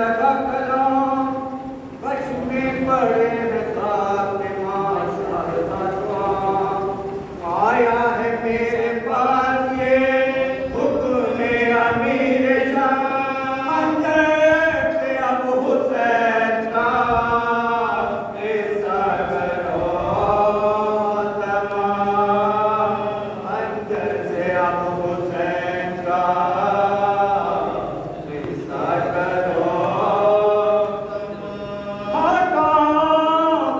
لگا کلام کش میں پڑے ہیں خاک معاشر تسوام آیا ہے میرے پاس یہ حکم امیر شاہ اندر سے اب حسین کا قصہ کرو تمام اندر سے اب حسین کا قصہ کرو ہاتھوں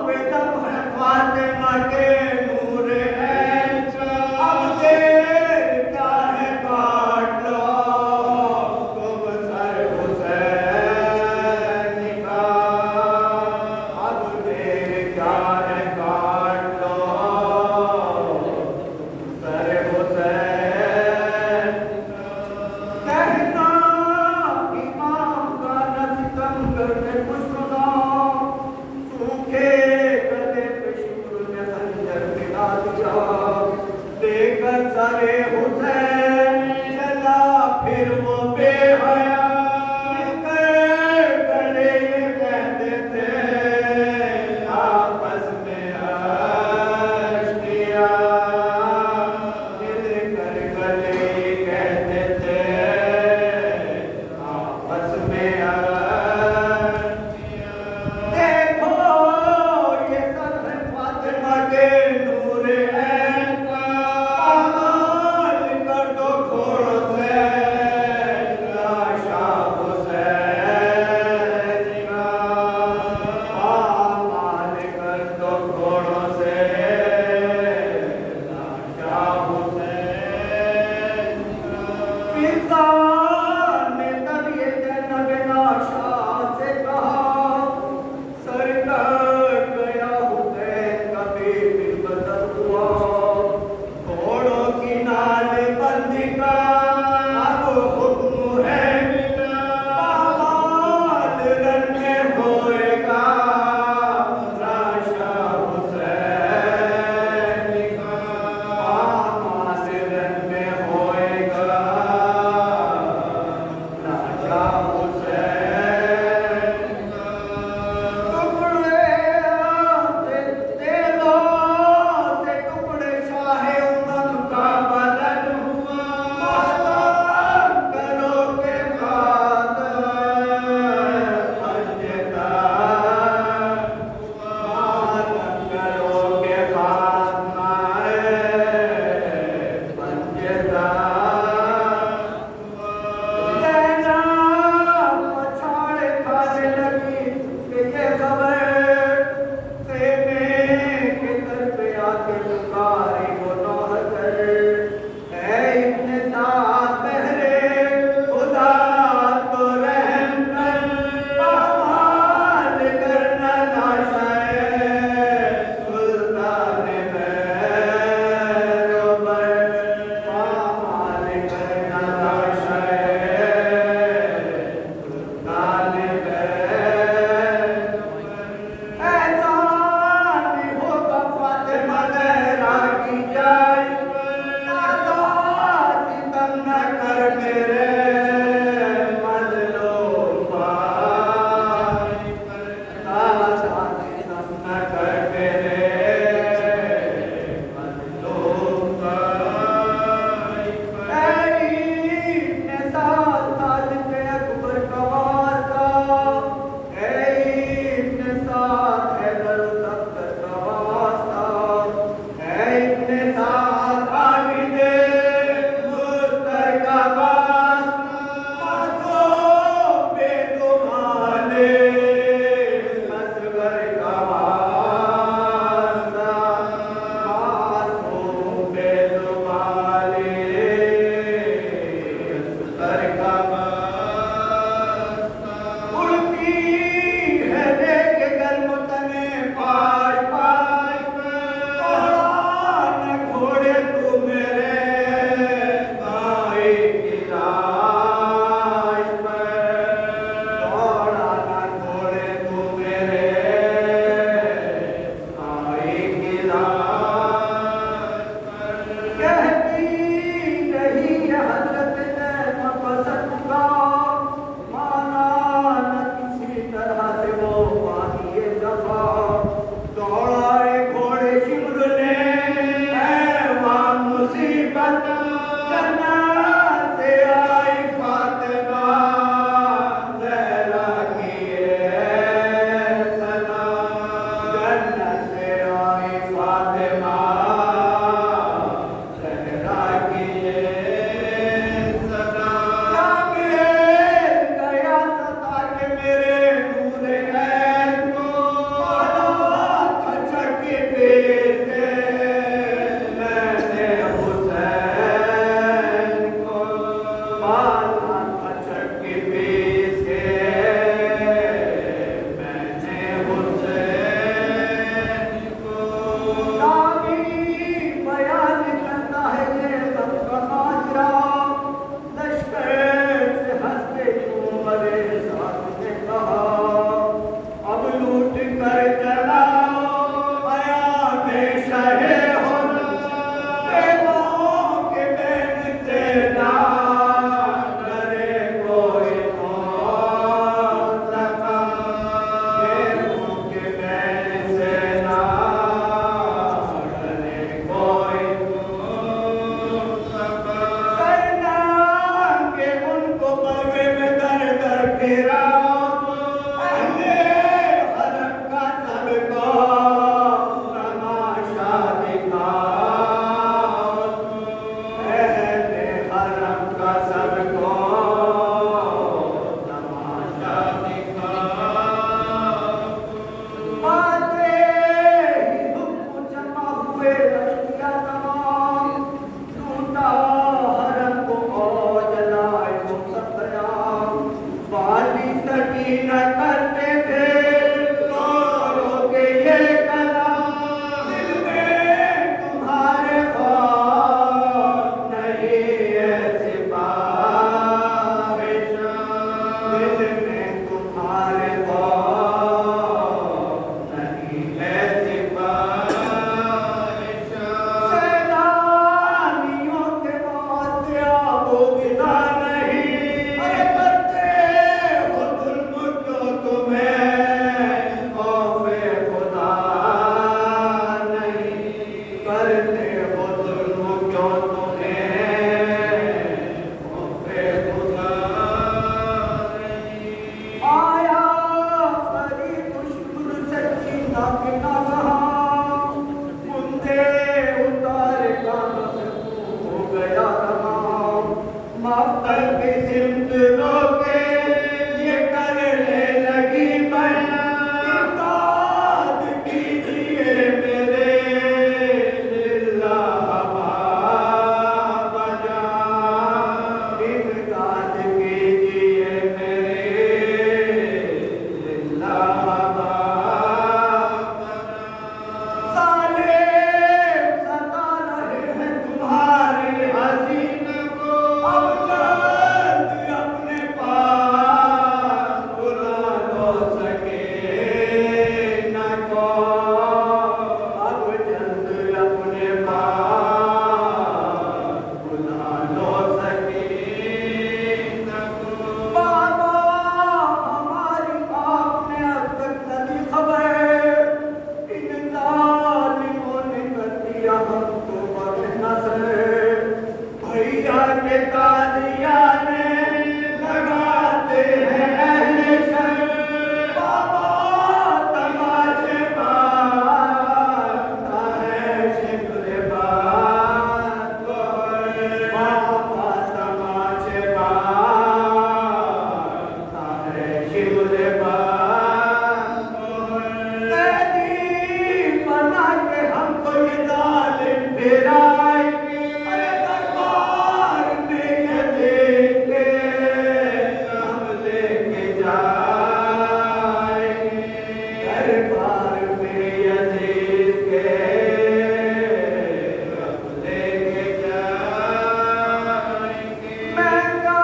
پہ دم ہے فاطمہ کے نور ہے اب دیر کیا ہے کاٹ لو تم سر حسین کا اب دیر کیا ہے کاٹ لو سر حسین کہنا امام کا نستم کرنے کچھ سنا سوکھے گلے پہ شکر نے خنجر ملا دیا دے کر سر حسین چلا پھر وہ بے حیا مل کر گلے یہ کہتے تھے آپس میں اشتیا مل کر گلے یہ کہتے تھے آپس میں اشتیا سٹی نہ کرتے تھے رو کے یہ کلام دل میں تمہارے خوف نہیں ہے سپاہ دل میں تمہارے خوف نہیں ہے سپاہ سیلانیوں کے واسطے آب و گدا نہیں کرتے ہو ظلم کیوں تمہیں خوف خدا نہیں کرتے ہو ظلم کیوں تمہیں خوف خدا نہیں آیا فرید شکر سکینہ کے نہ سہا بندے اتارے گانا سے ہو گیا تمام مفتر کی سمت روکے یہ کرنے لگی بیان امداد کیجئے میرے للہ باب جان امداد کیجئے میرے للہ باب ظالم ستا رہے ہیں تمہاری حزین کو اب جلد اپنے پاس بلا لو سکینہ کو اب جلد اپنے پاس بلا لو سکینہ کو بابا ہماری آپ نے اب تک نہیں خبر ان ظالموں نے کر دیا ہم کو بدنظر بھیا کے قادیانے لگاتے ہیں اہل شر بابا تماشے بانتا ہے شکر بات کو بابا تماشے بانتا ہے شکر بات کو قیدی بنا کے ہم کو یہ ظالم پھرائیں گے ارے دربار میں یہ دیکھ کے ہم لے کے جائیں گے دربار میں یہ دیکھ کے ہم لے کے جائیں گے میں کیا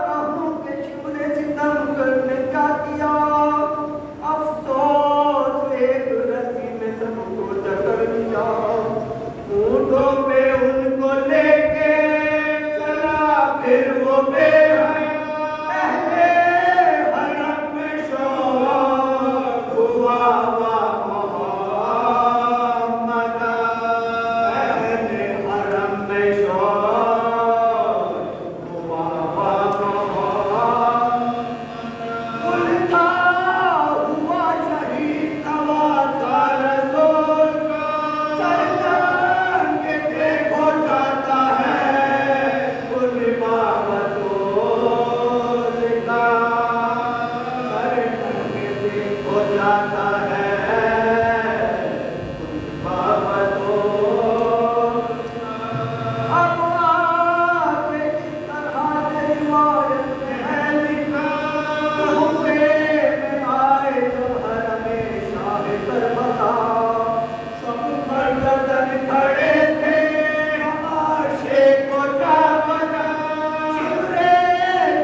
کہوں کہ شکر ستم کرنے کا کیا افسوس ایک رسی میں سب کو جکڑ دیا اونٹوں پہ ان کو لے کے چلا پھر وہ بے حیا اہل حرم میں شوق ہوا محمد اہل حرم میں شوق ہوا محمد الٹا ہوا شہید نوازا رسول سرجن کے دیکھو جاتا ہے کل بابتول کا سرجن کے دیکھو جاتا ہے کل بابتول اب آگے اس طرح سے روایت میں ہے لکھا حفے میں آئے جب حرم شاہ کربلا سب مردن کھڑے تھے تماشے کو جا بنا شمر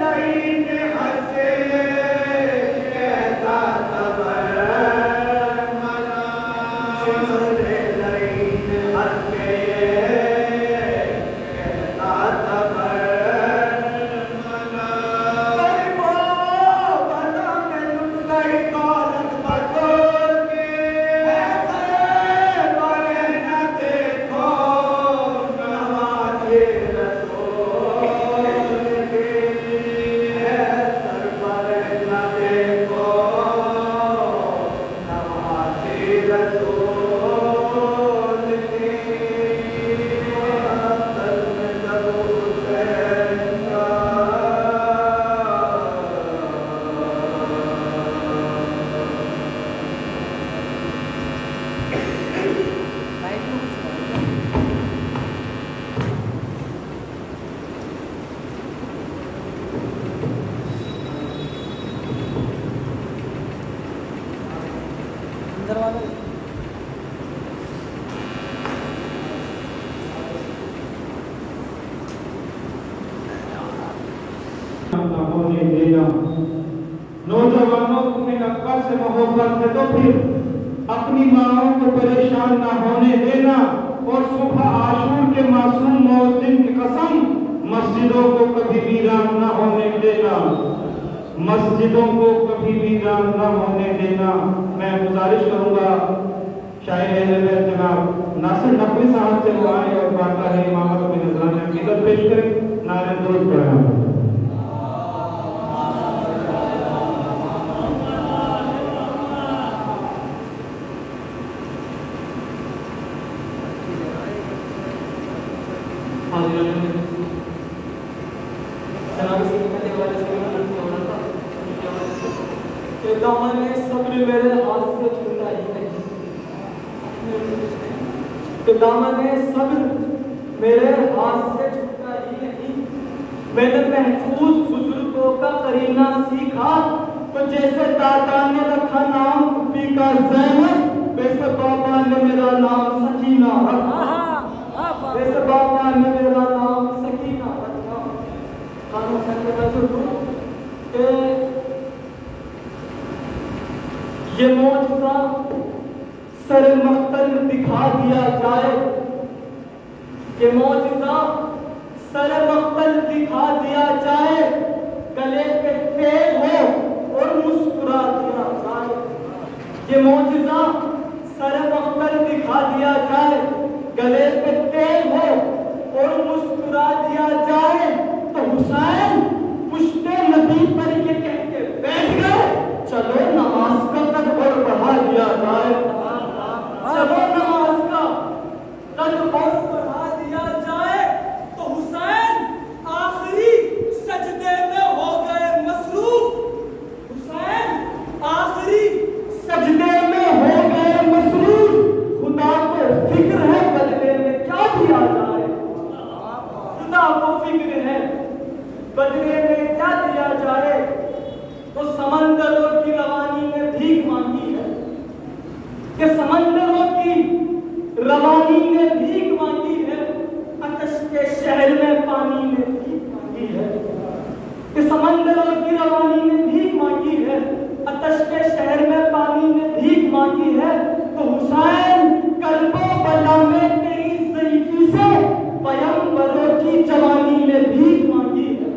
لعین ہنسے کہتا تبر ہونے دینا نوجوانوں تمہیں اکبر سے محبت ہے تو پھر اپنی ماں کو پریشان نہ ہونے دینا اور صبح عاشور کے معصوم مؤذن کی قسم مسجدوں کو کبھی ویران نہ ہونے دینا مسجدوں کو کبھی ویران نہ ہونے دینا میں گزارش کروں گا شاعر اہل بیت جناب ناصر نقوی صاحب سے وہ آئے اور بارگاہ امامت میں نذرانہ عقیدت پیش کریں نعرہ درود پڑھیں دامن صبر میرے ہاتھ سے چھوٹا ہی نہیں کہ دامن صبر میرے ہاتھ سے چھوٹا ہی نہیں میں نے محفوظ بزرگوں کا قرینہ سیکھا تو جیسے دادا نے رکھا نام پھوپھی کا زینب ویسے بابا نے میرا نام سکینہ رکھا ویسے بابا نے میرا نام سکینہ رکھا خانوں سے میں ضرور کہ یہ معجزہ سر مختل دکھا دیا جائے یہ معجزہ سر مختل دکھا دیا جائے گلے پہ تیل ہو اور مسکرا دیا جائے یہ معجزہ سر مختل دکھا دیا جائے گلے پہ تیل ہو اور مسکرا دیا جائے تو حسین پشت نبی پر یہ کہہ کے بیٹھ گئے چلو نماز کا قدر بڑھا دیا جائے چلو نماز کا قدر بڑھا دیا جائے تو حسین آخری سجدے میں ہو گئے مصروف حسین آخری سجدے میں ہو گئے مصروف خدا کو فکر ہے بدلے میں کیا دیا جائے خدا کو فکر ہے بدلے میں کیا دیا جائے تو سمندروں کی روانی نے بھیک مانگی ہے کہ سمندروں کی روانی نے بھیک مانگی ہے آتش کے شہر میں پانی نے بھیک مانگی ہے کہ سمندروں کی روانی نے بھیک مانگی ہے آتش کے شہر میں پانی نے بھیک مانگی ہے تو حسین کرب و بلا میں تیری ضعیفی سے پیغمبروں کی جوانی نے بھیک مانگی ہے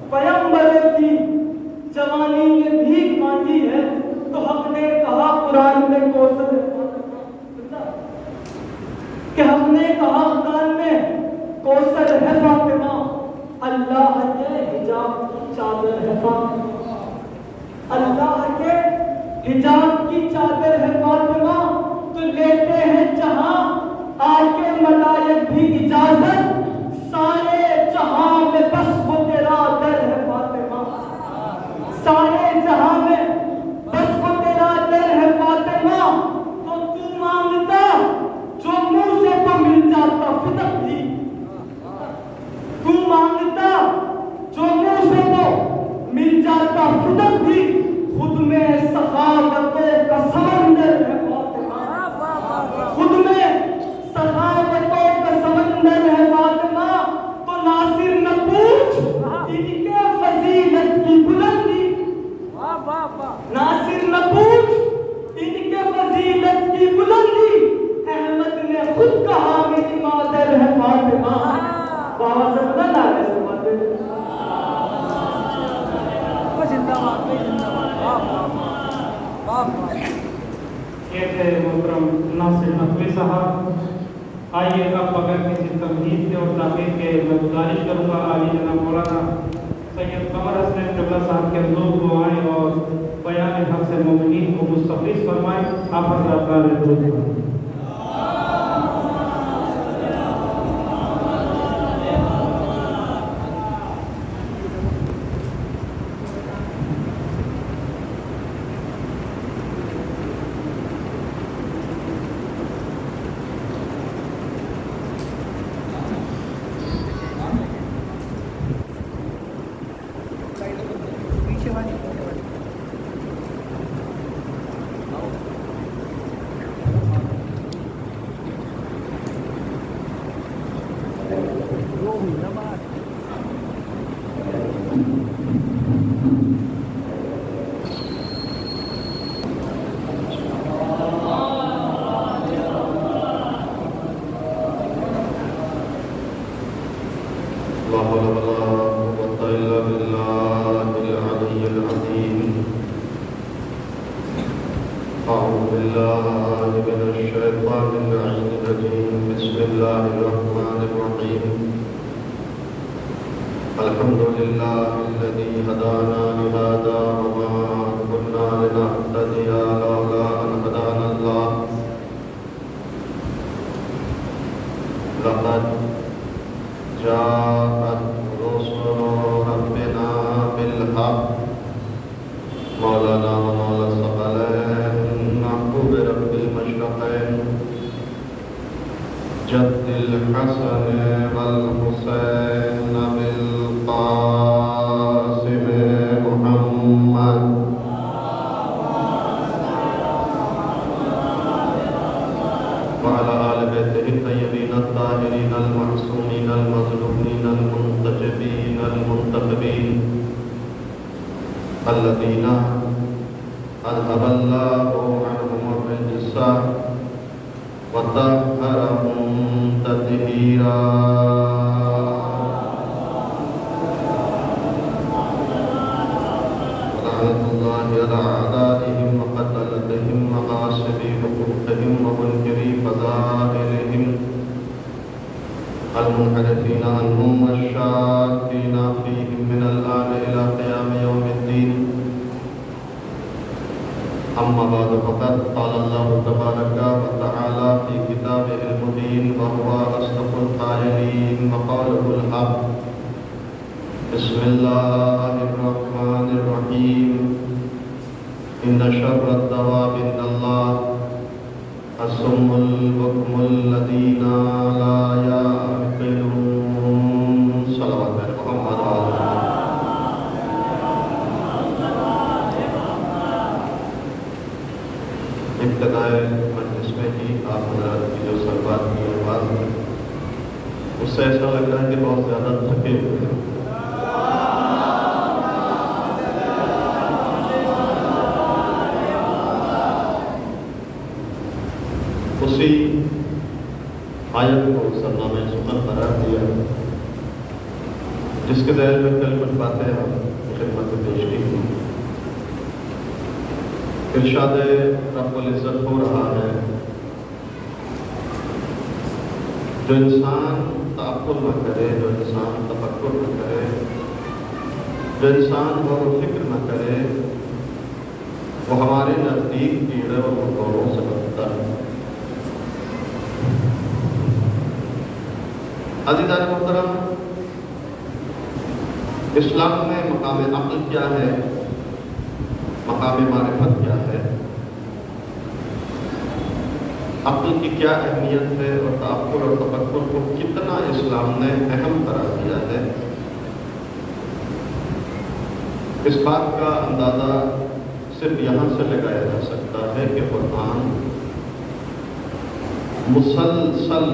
پیغمبروں کی جوانی نے بھیک مانگی ہے تو حق نے کہا قرآن میں کوثر کہ حق نے کہا قرآن میں کوثر ہے فاطمہ اللہ کے حجاب کی چادر ہے فاطمہ اللہ کے حجاب کی چادر ہے فاطمہ تو لیتے ہیں جہاں آ کے ملائک بھی اجازت سارے جہاں میں بس وہ تیرا در ہے فاطمہ سارے جہاں میں بس وہ تیرا در ہے فاطمہ تو مانگتا جو منہ سے تو مل جاتا فدق بھی تو مانگتا جو منہ سے تو مل جاتا فدق بھی خود میں سخاوتوں کا سمندر ہے فاطمہ خود میں سخاوتوں کا سمندر ہے فاطمہ تو ناصر نہ پوچھ ان کے فضیلت کی بلندی ناصر نہ پوچھ ان کے فضیلت کی بلندی احمد نے خود کہا میری مادر ہے فاطمہ بابا سے بتا نعرے سے مادر یہ تھے محترم ناصر نقوی صاحب آئیے اب بغیر کسی تمہید کے اور تاخیر کے میں گزارش کروں گا عالی جناب مولانا سید قمر حسن قبلہ صاحب کے حضور کو آئیں اور بیان حق سے مومنین کو مستفیض فرمائیں آپ حضرات کا درود پڑھیں أعوذ بالله من الشيطان اللعين الرجيم بسم الله الرحمن الرحيم الحمد لله الذي هدانا لهذا وما كنا لنهتدي لولا أن هدانا الله لقد جاءت رسل ربنا بالحق مولانا ومولا الثقلين محبوب رب المشرقين جد الحسن والحسين بالقاسم محمد وعلى آل بيته الطيبين الطاهرين المعصومين المظلومين المنتجبين المنتخبين الذين أذهب الله عنهم الرجس وطهرهم تطهيرا لعنة الله على أعدائهم وقتلتهم وغاصبي حقوقهم ومنكري فضائلهم المنحرفين عنهم والشاكين فيهم من الآن إلى قيام يوم الدين أما بعد فقد قال الله تبارك وتعالى في كتابه المبين وهو أصدق القائلين وقوله الحق بسم الله الرحمن الرحيم إن شر الدواب عند الله الصم البكم الذين لا يعقلون صلوات محمد ابتدائے مجلس میں ہی آپ حضرات کی جو سربات کی آواز ہے اس سے ایسا لگ رہا ہے کہ بہت زیادہ تھکے ہوئے ہیں اسی آیت کو سرنامہ سخن قرار دیا جس کے ذیل میں کل کچھ باتیں ہم خدمت میں پیش کی ہیں ارشاد رب العزت ہو رہا ہے جو انسان تعقل نہ کرے جو انسان تفکر نہ کرے جو انسان غور و فکر نہ کرے وہ ہمارے نزدیک کیڑے اور مکوڑوں سے بنتا ہے عزیزان محترم اسلام میں مقام عقل کیا ہے مقام معرفت کیا ہے عقل کی کیا اہمیت ہے اور تعقل اور تفکر کو کتنا اسلام نے اہم قرار دیا ہے اس بات کا اندازہ صرف یہاں سے لگایا جا سکتا ہے کہ قرآن مسلسل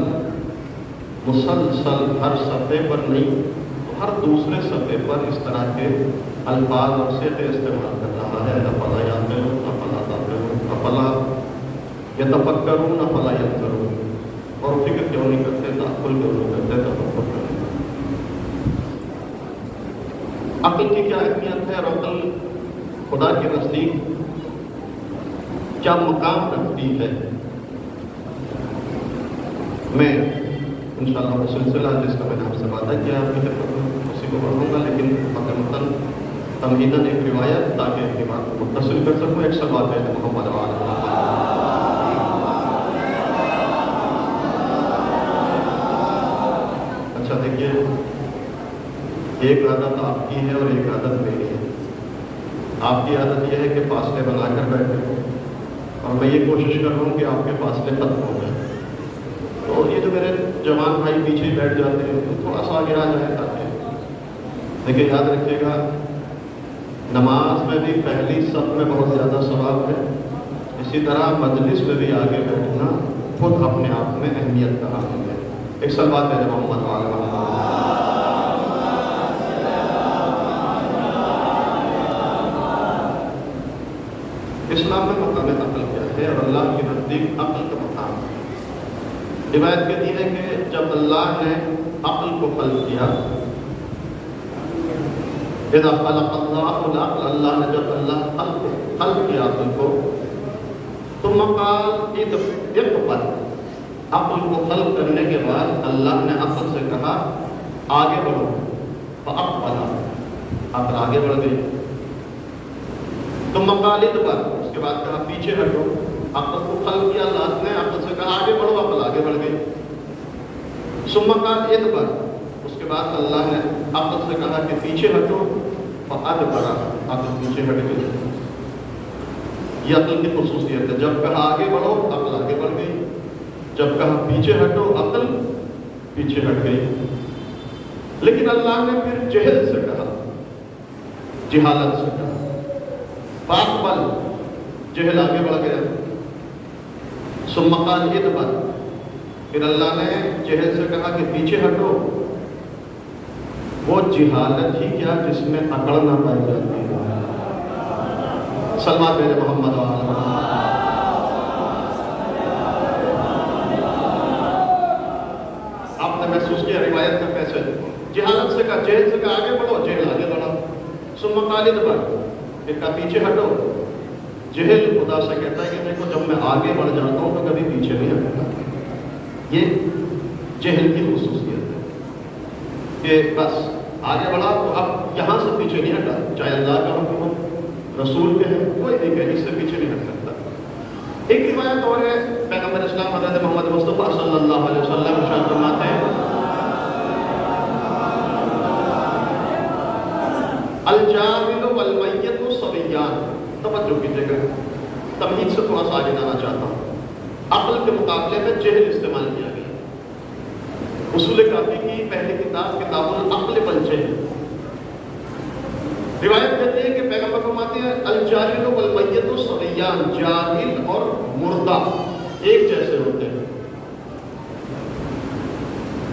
ہر صفحے پر نہیں ہر دوسرے صفحے پر اس طرح کے الفاظ اور صیغے استعمال کر رہا ہے افلا یعقلون افلا تعقلون افلا یتفکرون افلا یذکرون اور فکر کیوں نہیں کرتے تعقل کیوں نہیں کرتے تفکر کیوں نہیں کرتے عقل کی کیا اہمیت ہے اور عقل خدا کے نزدیک کیا مقام رکھتی ہے میں انشاءاللہ وہ سلسلہ جس کا میں نے آپ سے وعدہ کیا آپ کی خدمت میں اسی کو پڑھوں گا لیکن متن تمہیداً ایک روایت تاکہ اپنی بات کو متصل کر سکوں ایک سوال ہے محمد وعلیہ اچھا دیکھیے ایک عادت آپ کی ہے اور ایک عادت میری ہے آپ کی عادت یہ ہے کہ فاصلے بنا کر بیٹھے اور میں یہ کوشش کر رہا ہوں کہ آپ کے فاصلے ختم ہو جائیں تو یہ جو میرے جوان بھائی پیچھے بیٹھ جاتے ہیں تو تھوڑا سا آگے آ جائے تاکہ لیکن یاد رکھیے گا نماز میں بھی پہلی صف میں بہت زیادہ ثواب ہے اسی طرح مجلس میں بھی آگے بیٹھنا خود اپنے آپ میں اہمیت کا حامل ہے ایک سلوات ہے محمد وعلیہ اسلام میں مقام عقل کیا ہے اور اللہ کے نزدیک عقل کا مقام ہے روایت کہتی ہے کہ جب اللہ نے عقل کو خلق کیا اذا خلق اللہ العقل اللہ نے جب اللہ خلق کیا عقل کو ثم قال اقبل، عقل کو خلق کرنے کے بعد اللہ نے عقل سے کہا آگے بڑھو، فاقبل، عقل آگے بڑھ گئی. ثم قال ادبر، اس کے بعد کہا پیچھے ہٹو. عقل کو خلق کیا اللہ نے، عقل سے کہا آگے بڑھو، عقل آگے بڑھ گئی. ثم قال ادبر، اس کے بعد اللہ نے عقل سے کہا کہ پیچھے ہٹو، فادبر، عقل پیچھے ہٹ گئی. یہ عقل کی خصوصیت ہے، جب کہا آگے بڑھو عقل آگے بڑھ گئی، جب کہا پیچھے ہٹو عقل پیچھے ہٹ گئی. لیکن اللہ نے پھر جہل سے کہا، جہالت سے کہا، فاقبل، جہل آگے بڑھ گیا. ثم قال ادبر، پھر اللہ نے جہل سے کہا کہ پیچھے ہٹو. وہ جہالت ہی کیا جس میں عقل نہ پائی جاتی ہے. سلمان میرے محمد وآل محمد. آپ نے محسوس کیا روایت کا کیسے جہالت سے کہا، جہل سے کہا آگے بڑھو، جہل آگے بڑھا. ثم قال ادبر، پھر کہا پیچھے ہٹو. جہل خدا سے کہتا ہے کہ دیکھو جب میں آگے بڑھ جاتا ہوں تو کبھی پیچھے نہیں ہٹتا. یہ جہل کی خصوصیت ہے کہ بس آگے بڑھا تو اب یہاں سے پیچھے نہیں ہٹا، چاہے اللہ کا حکم ہو، رسول کے ہیں، کوئی نہیں کہ اس سے پیچھے نہیں ہٹ سکتا. ایک روایت اور ہے، پیغمبر اسلام حضرت محمد مصطفیٰ صلی اللہ علیہ وسلم ارشاد فرماتے ہیں الجاہل والمیت صبیان. توجہ کیجیے گا، تمہید سے تھوڑا سا آگے جانا چاہتا ہوں. عقل کے مقابلے میں جہل استعمال کیا گیا. اصول کافی کی پہلی کتاب کتاب العقل والجہل. روایت کہتی ہے کہ پیغمبر فرماتے ہیں الجاہل والمیت صبیان، جاہل اور مردہ ایک جیسے ہوتے ہیں.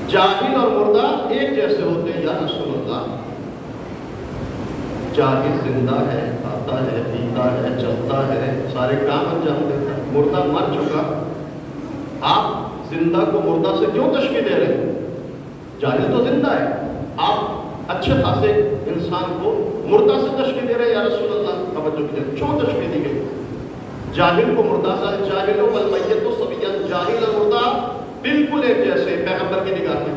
جاہل اور مردہ ایک جیسے ہوتے ہیں یا رسول اللہ. جاہل زندہ ہے، کھاتا ہے، پیتا ہے، چلتا ہے، سارے کام انجام دیتا ہے. مردہ مر چکا، آپ زندہ کو مردہ سے کیوں تشبیہ دے رہے ہیں؟ جاہل تو زندہ ہے، آپ اچھے خاصے انسان کو مردہ سے تشبیہ دے رہے ہیں یا رسول اللہ. توجہ کیجیے، کیوں تشبیہ دی گئی؟ جاہل کو مردہ سے، جاہل والمیت صبیان، جاہل اور مردہ بالکل ایک جیسے پیغمبر کی نگاہ میں.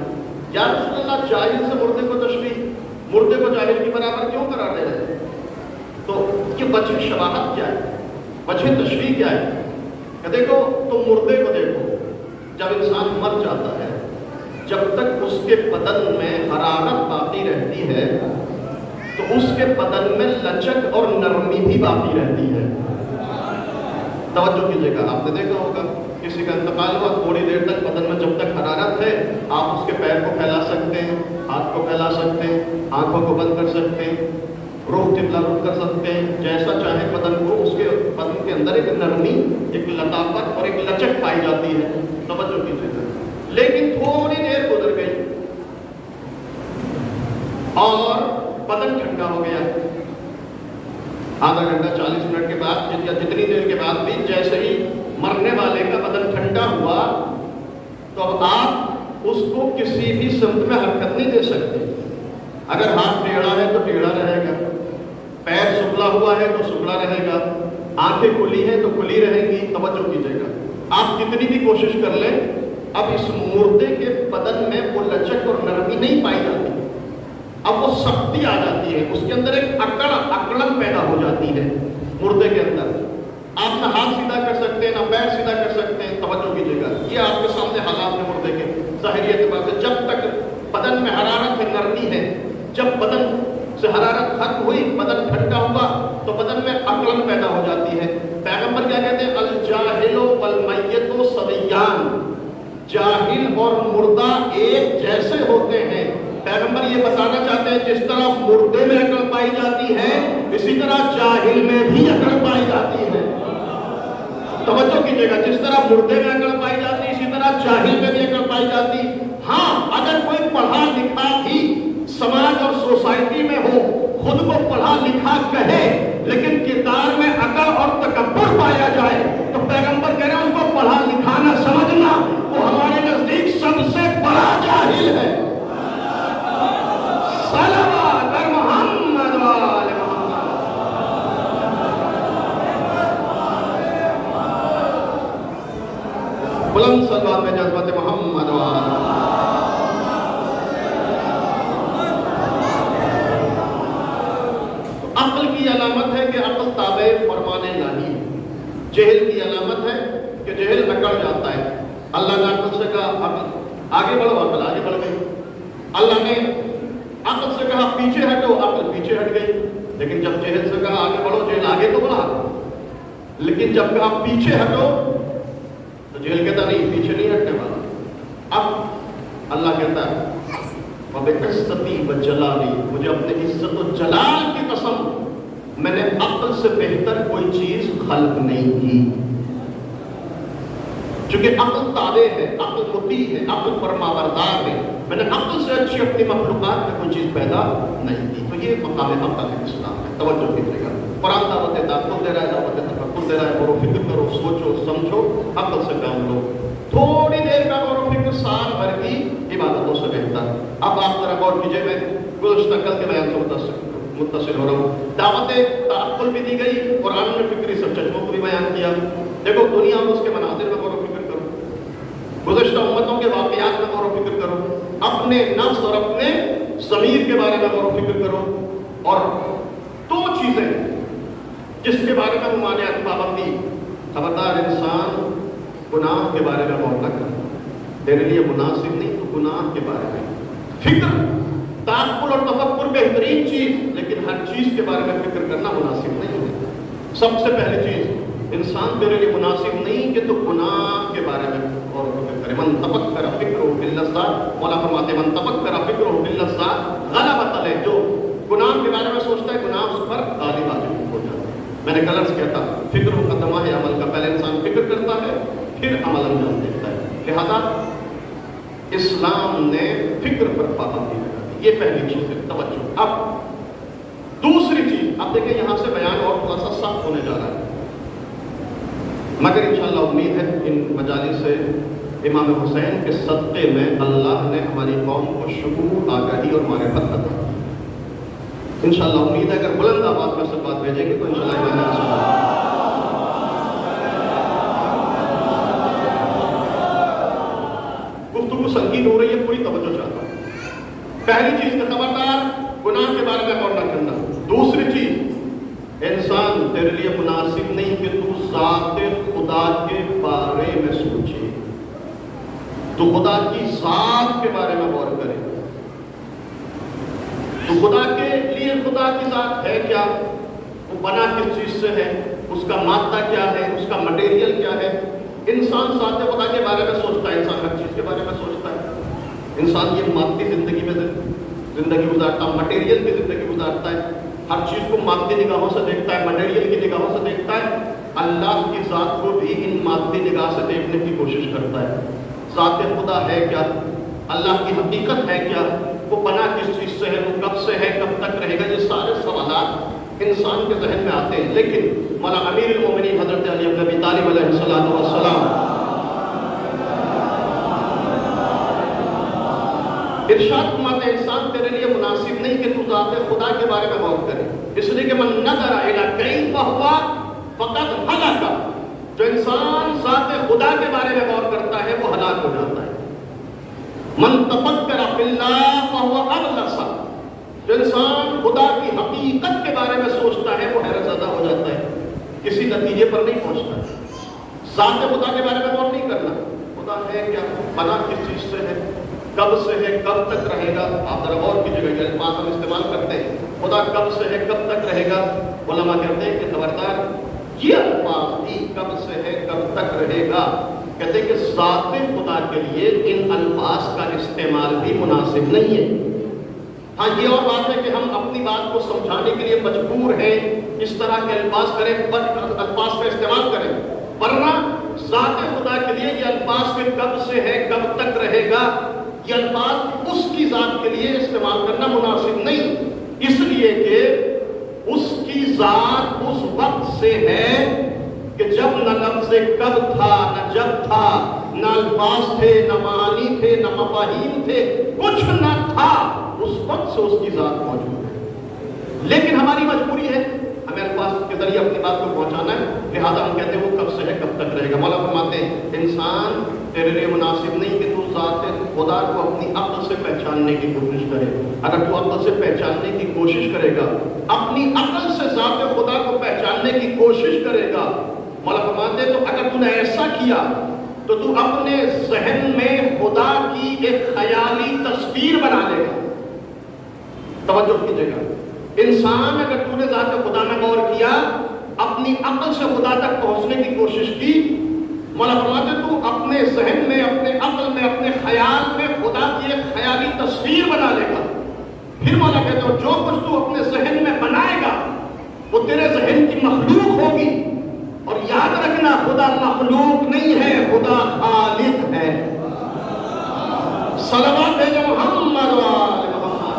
یا رسول اللہ جاہل سے مردے کو تشبیہ، مردے کو جاہل کی برابر کیوں قرار دے رہے ہیں؟ تو یہ وجہ شباہت کیا ہے، وجہ تشبیہ کیا ہے؟ کہ دیکھو تم مردے کو دیکھو، جب انسان مر جاتا ہے جب تک اس کے بدن میں حرارت باقی رہتی ہے تو اس کے بدن میں لچک اور نرمی بھی باقی رہتی ہے. توجہ کیجیے گا، آپ نے دیکھا ہوگا کسی کا انتقال ہوا، تھوڑی دیر تک بدن میں جب تک حرارت ہے آپ اس کے پیر کو پھیلا سکتے ہیں، ہاتھ کو پھیلا سکتے ہیں، آنکھوں کو بند کر سکتے ہیں، روح تبلا روح کر سکتے ہیں، جیسا چاہے بدن کو، اس کے بدن کے اندر ایک نرمی، ایک لطافت اور ایک لچک پائی جاتی ہے. توجہ کیجیے گا. لیکن تھوڑی دیر گزر گئی اور بدن ٹھنڈا ہو گیا. آدھا گھنٹہ 40 منٹ کے بعد یا جتنی دیر کے بعد بھی جیسے ہی مرنے والے کا بدن ٹھنڈا ہوا تو اب آپ اس کو کسی بھی سمت میں حرکت نہیں دے سکتے. اگر ہاتھ ٹیڑھا ہے تو ٹیڑھا رہے گا، پیر سکڑا ہوا ہے تو سکڑا رہے گا، آنکھیں کھلی ہیں تو کھلی رہیں گی. توجہ کیجیے گا، آپ کتنی بھی کوشش کر لیں اب اس مردے کے بدن میں وہ لچک اور نرمی نہیں پائی جاتی. اب وہ سختی آ جاتی ہے، اس کے اندر ایک اکڑن پیدا ہو جاتی ہے مردے کے اندر. آپ نہ ہاتھ سیدھا کر سکتے ہیں، نہ پیر سیدھا کر سکتے ہیں. توجہ کیجیے گا، یہ آپ کے سامنے حالات ہیں مردے کے ظاہری اعتبار سے. جب تک بدن میں حرارت ہے، نرمی ہے، جب بدن سے حرارت ختم ہوئی، بدن ٹھنڈا ہوا تو بدن میں اکڑن پیدا ہو جاتی ہے. پیغمبر کیا کہتے ہیں؟ الجاہل والمیت صبیان، جاہل اور مردہ ایک جیسے ہوتے ہیں. پیغمبر یہ بتانا چاہتے ہیں جس طرح مردے میں عقل پائی جاتی ہے اسی طرح جاہل میں بھی عقل پائی جاتی ہے. توجہ کیجیے گا، جس طرح مردے میں عقل پائی جاتی ہے اسی طرح جاہل میں بھی عقل پائی جاتی. ہاں، اگر کوئی پڑھا لکھا بھی سماج اور سوسائٹی میں ہو، خود کو پڑھا لکھا کہے لیکن کردار میں عقل اور تکبر پایا جائے تو پیغمبر کہہ رہے ہیں اس کو پڑھا لکھا نہ سمجھنا، وہ ہمارے نزدیک سب سے بڑا جاہل ہے. صلوات محمد وآل محمد. بلند صلوات میں جذبت محمد عقل کی علامت ہے کہ عقل تابع فرمان الہی ہے. جہل کی علامت ہے کہ جہل اکڑ جاتا ہے. اللہ نے عقل سے کہا عقل آگے بڑھو، عقل آگے بڑھ گئی. اللہ نے عقل سے کہا پیچھے ہٹو، عقل پیچھے ہٹ گئی. لیکن جب جہل سے کہا آگے بڑھو، جہل آگے تو بڑھا. لیکن جب کہا پیچھے ہٹو تو جہل کہتا نہیں، پیچھے نہیں ہٹنے والا. اب اللہ کہتا ہے وَبِعِزَّتِي وَجَلَالِي، مجھے اپنے عزت و جلال کی قسم، میں نے عقل سے بہتر کوئی چیز خلق نہیں کی. چونکہ عقل تابع ہے، عقل مطیع ہے، عقل فرمانبردار ہے. میں نے عقل سے اچھی اپنی مخلوقات میں کوئی چیز پیدا نہیں کی. تو یہ مقام عقل ہے اسلام ہے. توجہ کیجیے گا. قرآن دعوت تدبر دے رہا ہے، دعوت تفکر دے رہا ہے. غور و فکر کرو، سوچو، سمجھو، عقل سے کام لو. تھوڑی دیر کا غور و فکر سال بھر کی عبادتوں سے بہتر. اب آپ ذرا غور کیجیے، میں گزشتہ کل کے بیان سے متصل ہو رہا ہوں. دعوت تعقل بھی دی گئی، قرآن میں فکری سچوں کو بھی بیان کیا. دیکھو دنیا میں اس کے مناظر میں غور و فکر کرو، گزشتہ امتوں کے واقعات میں غور و فکر کرو، اپنے نفس اور اپنے ضمیر کے بارے میں غور و فکر کرو. اور دو چیزیں جس کے بارے میں ممانعت پابندی، خبردار انسان گناہ کے بارے میں غور نہ کرنا. تیرے لیے مناسب نہیں تو گناہ کے بارے میں فکر. تعقل اور تفکر بہترین چیز، لیکن ہر چیز کے بارے میں فکر کرنا مناسب نہیں ہے. سب سے پہلی چیز، انسان تیرے لیے مناسب نہیں کہ تو گناہ کے بارے میں غور و فکر کرے. من تفکر فکرہ باللذات، مولا فرماتے ہیں من تفکر فکرہ باللذات غلبت علیہ. جو گناہ کے بارے میں سوچتا ہے گناہ اس پر غالب آ ہو جاتا ہے. میں نے کل عرض کیا تھا فکر مقدمہ ہے عمل کا. پہلے انسان فکر کرتا ہے پھر عمل انجام دیتا ہے. لہذا اسلام نے فکر پر پابندی لگا دی. یہ پہلی چیز ہے. توجہ. اب دوسری چیز، اب دیکھیں یہاں سے بیان اور تھوڑا سا سخت ہونے جا رہا ہے، مگر انشاءاللہ امید ہے ان مجالس سے امام حسین کے صدقے میں اللہ نے ہماری قوم کو شعور، آگاہی اور معرفت عطا کی. انشاءاللہ امید ہے اگر بلند آواز میں سب بات بھیجیں گے تو انشاءاللہ گفتگو سنگین ہو رہی ہے. پوری توجہ چاہتا ہوں. پہلی چیز کا خبردار گناہ کے بارے میں غور نہ کرنا. دوسری چیز، انسان تیرے لیے مناسب نہیں کہ تو ذات خدا کے بارے میں سوچے، تو خدا کی ذات کے بارے میں غور کرے. تو خدا کے لیے خدا کی ذات ہے کیا، وہ بنا کس چیز سے ہے، اس کا مادہ کیا ہے، اس کا مٹیریل کیا ہے. انسان ذات خدا کے بارے میں سوچتا ہے، انسان ہر چیز کے بارے میں سوچتا ہے. انسان یہ مادی زندگی میں زندگی گزارتا ہے، مٹیریل کی زندگی گزارتا ہے. ہر چیز کو مادی نگاہوں سے دیکھتا ہے، مٹیریل کی نگاہوں سے دیکھتا ہے. اللہ کی ذات کو بھی ان مادی نگاہ سے دیکھنے کی کوشش کرتا ہے. ذات خدا ہے کیا، اللہ کی حقیقت ہے کیا، وہ بنا کس چیز سے ہے، وہ کب سے ہے، کب تک رہے گا. یہ سارے سوالات انسان کے ذہن میں آتے ہیں. لیکن مولا امیر المومنین حضرت علی بن ابی طالب علیہ السلام ارشاد فرماتے ہیں انسان تیرے لیے مناسب نہیں کہ تو ذات خدا کے بارے میں غور کرے، اس لیے کہ من نظر الی غیر فہو فقد ہلک. جو انسان ذات خدا کے بارے میں غور کرتا ہے وہ ہلاک ہو جاتا ہے. من تفکر فی اللہ فہو اغلس. جو انسان خدا کی حقیقت کے بارے میں سوچتا ہے وہ حیرت زدہ ہو جاتا ہے، کسی نتیجے پر نہیں پہنچتا. ذات خدا کے بارے میں غور نہیں کرنا. خدا ہے کیا، بنا کس چیز سے ہے، کب سے ہے، کب تک رہے گا. آپ ذرا غور کیجیے گا، یہ الفاظ ہم استعمال کرتے ہیں، خدا کب سے ہے، کب تک رہے گا. علماء کہتے ہیں کہ خبردار یہ الفاظ بھی کب سے ہے، کب تک رہے گا، کہتے ہیں کہ ذات خدا کے لیے ان الفاظ کا استعمال بھی مناسب نہیں ہے. ہاں یہ اور بات ہے کہ ہم اپنی بات کو سمجھانے کے لیے مجبور ہیں اس طرح کے الفاظ کریں، الفاظ کا استعمال کریں، ورنہ ذات خدا کے لیے یہ الفاظ کے کب سے ہے، کب تک رہے گا، یہ الفاظ اس کی ذات کے لیے استعمال کرنا مناسب نہیں. اس لیے کہ اس کی ذات اس وقت سے ہے کہ جب نہ لفظ کب تھا، نہ جب تھا، نہ الفاظ تھے، نہ معانی تھے، نہ مفاہیم تھے، کچھ نہ تھا. اس وقت سے اس کی ذات موجود ہے. لیکن ہماری مجبوری ہے، ہمیں الفاظ کے ذریعے اپنی بات کو پہنچانا ہے، لہذا ہم کہتے ہیں وہ کب سے ہے، کب تک رہے گا. مولا فرماتے ہیں انسان تیرے لیے مناسب نہیں کہ تو ذات خدا کو اپنی عقل سے پہچاننے کی کوشش کرے. اگر تو عقل سے پہچاننے کی کوشش کرے گا، اپنی عقل سے ذات خدا کو پہچاننے کی کوشش کرے گا، مولا فرماتے تو اگر تو نے ایسا کیا تو تو اپنے ذہن میں خدا کی ایک خیالی تصویر بنا لے گا. توجہ کیجیے گا، انسان اگر تو نے ذات خدا میں غور کیا، اپنی عقل سے خدا تک پہنچنے کی کوشش کی، مولا فرماتے تو اپنے ذہن میں، اپنے عقل میں، اپنے خیال میں خدا کی ایک خیالی تصویر بنا لے گا. پھر مولا کہتے ہو جو کچھ تو اپنے ذہن میں بنائے گا وہ تیرے ذہن کی مخلوق ہوگی. اور یاد رکھنا، خدا مخلوق نہیں ہے، خدا خالق ہے. صلوات بھیجو محمد و آل محمد.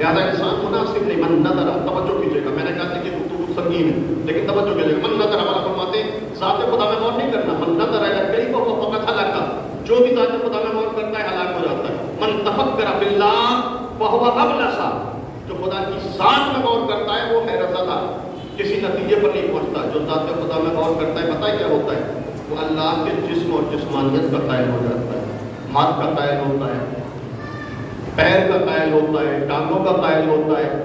لہذا انسان مناسب نہیں. من نظر، توجہ کیجیے گا، میں نے کہا تھا کہ گفتگو سنگین ہے لیکن توجہ کیجیے گا. من نظر ہمارا فرماتے ذات خدا میں غور نہیں کرنا. من نظر ہے کئی کو فقط ہلاکا، جو بھی ذات خدا میں غور کرتا ہے ہلاک ہو جاتا ہے. من تفکر باللہ فہو ابلسا، جو خدا کی ذات میں غور کرتا ہے وہ حیرت زدہ، کسی نتیجے پر نہیں پہنچتا. جو ذات خدا میں غور کرتا ہے پتہ ہے کیا ہوتا ہے؟ وہ اللہ کے جسم اور جسمانیت کا قائل ہو جاتا ہے. ہاتھ کا قائل ہوتا ہے، پیر کا قائل ہوتا ہے، ٹانگوں کا قائل ہوتا ہے.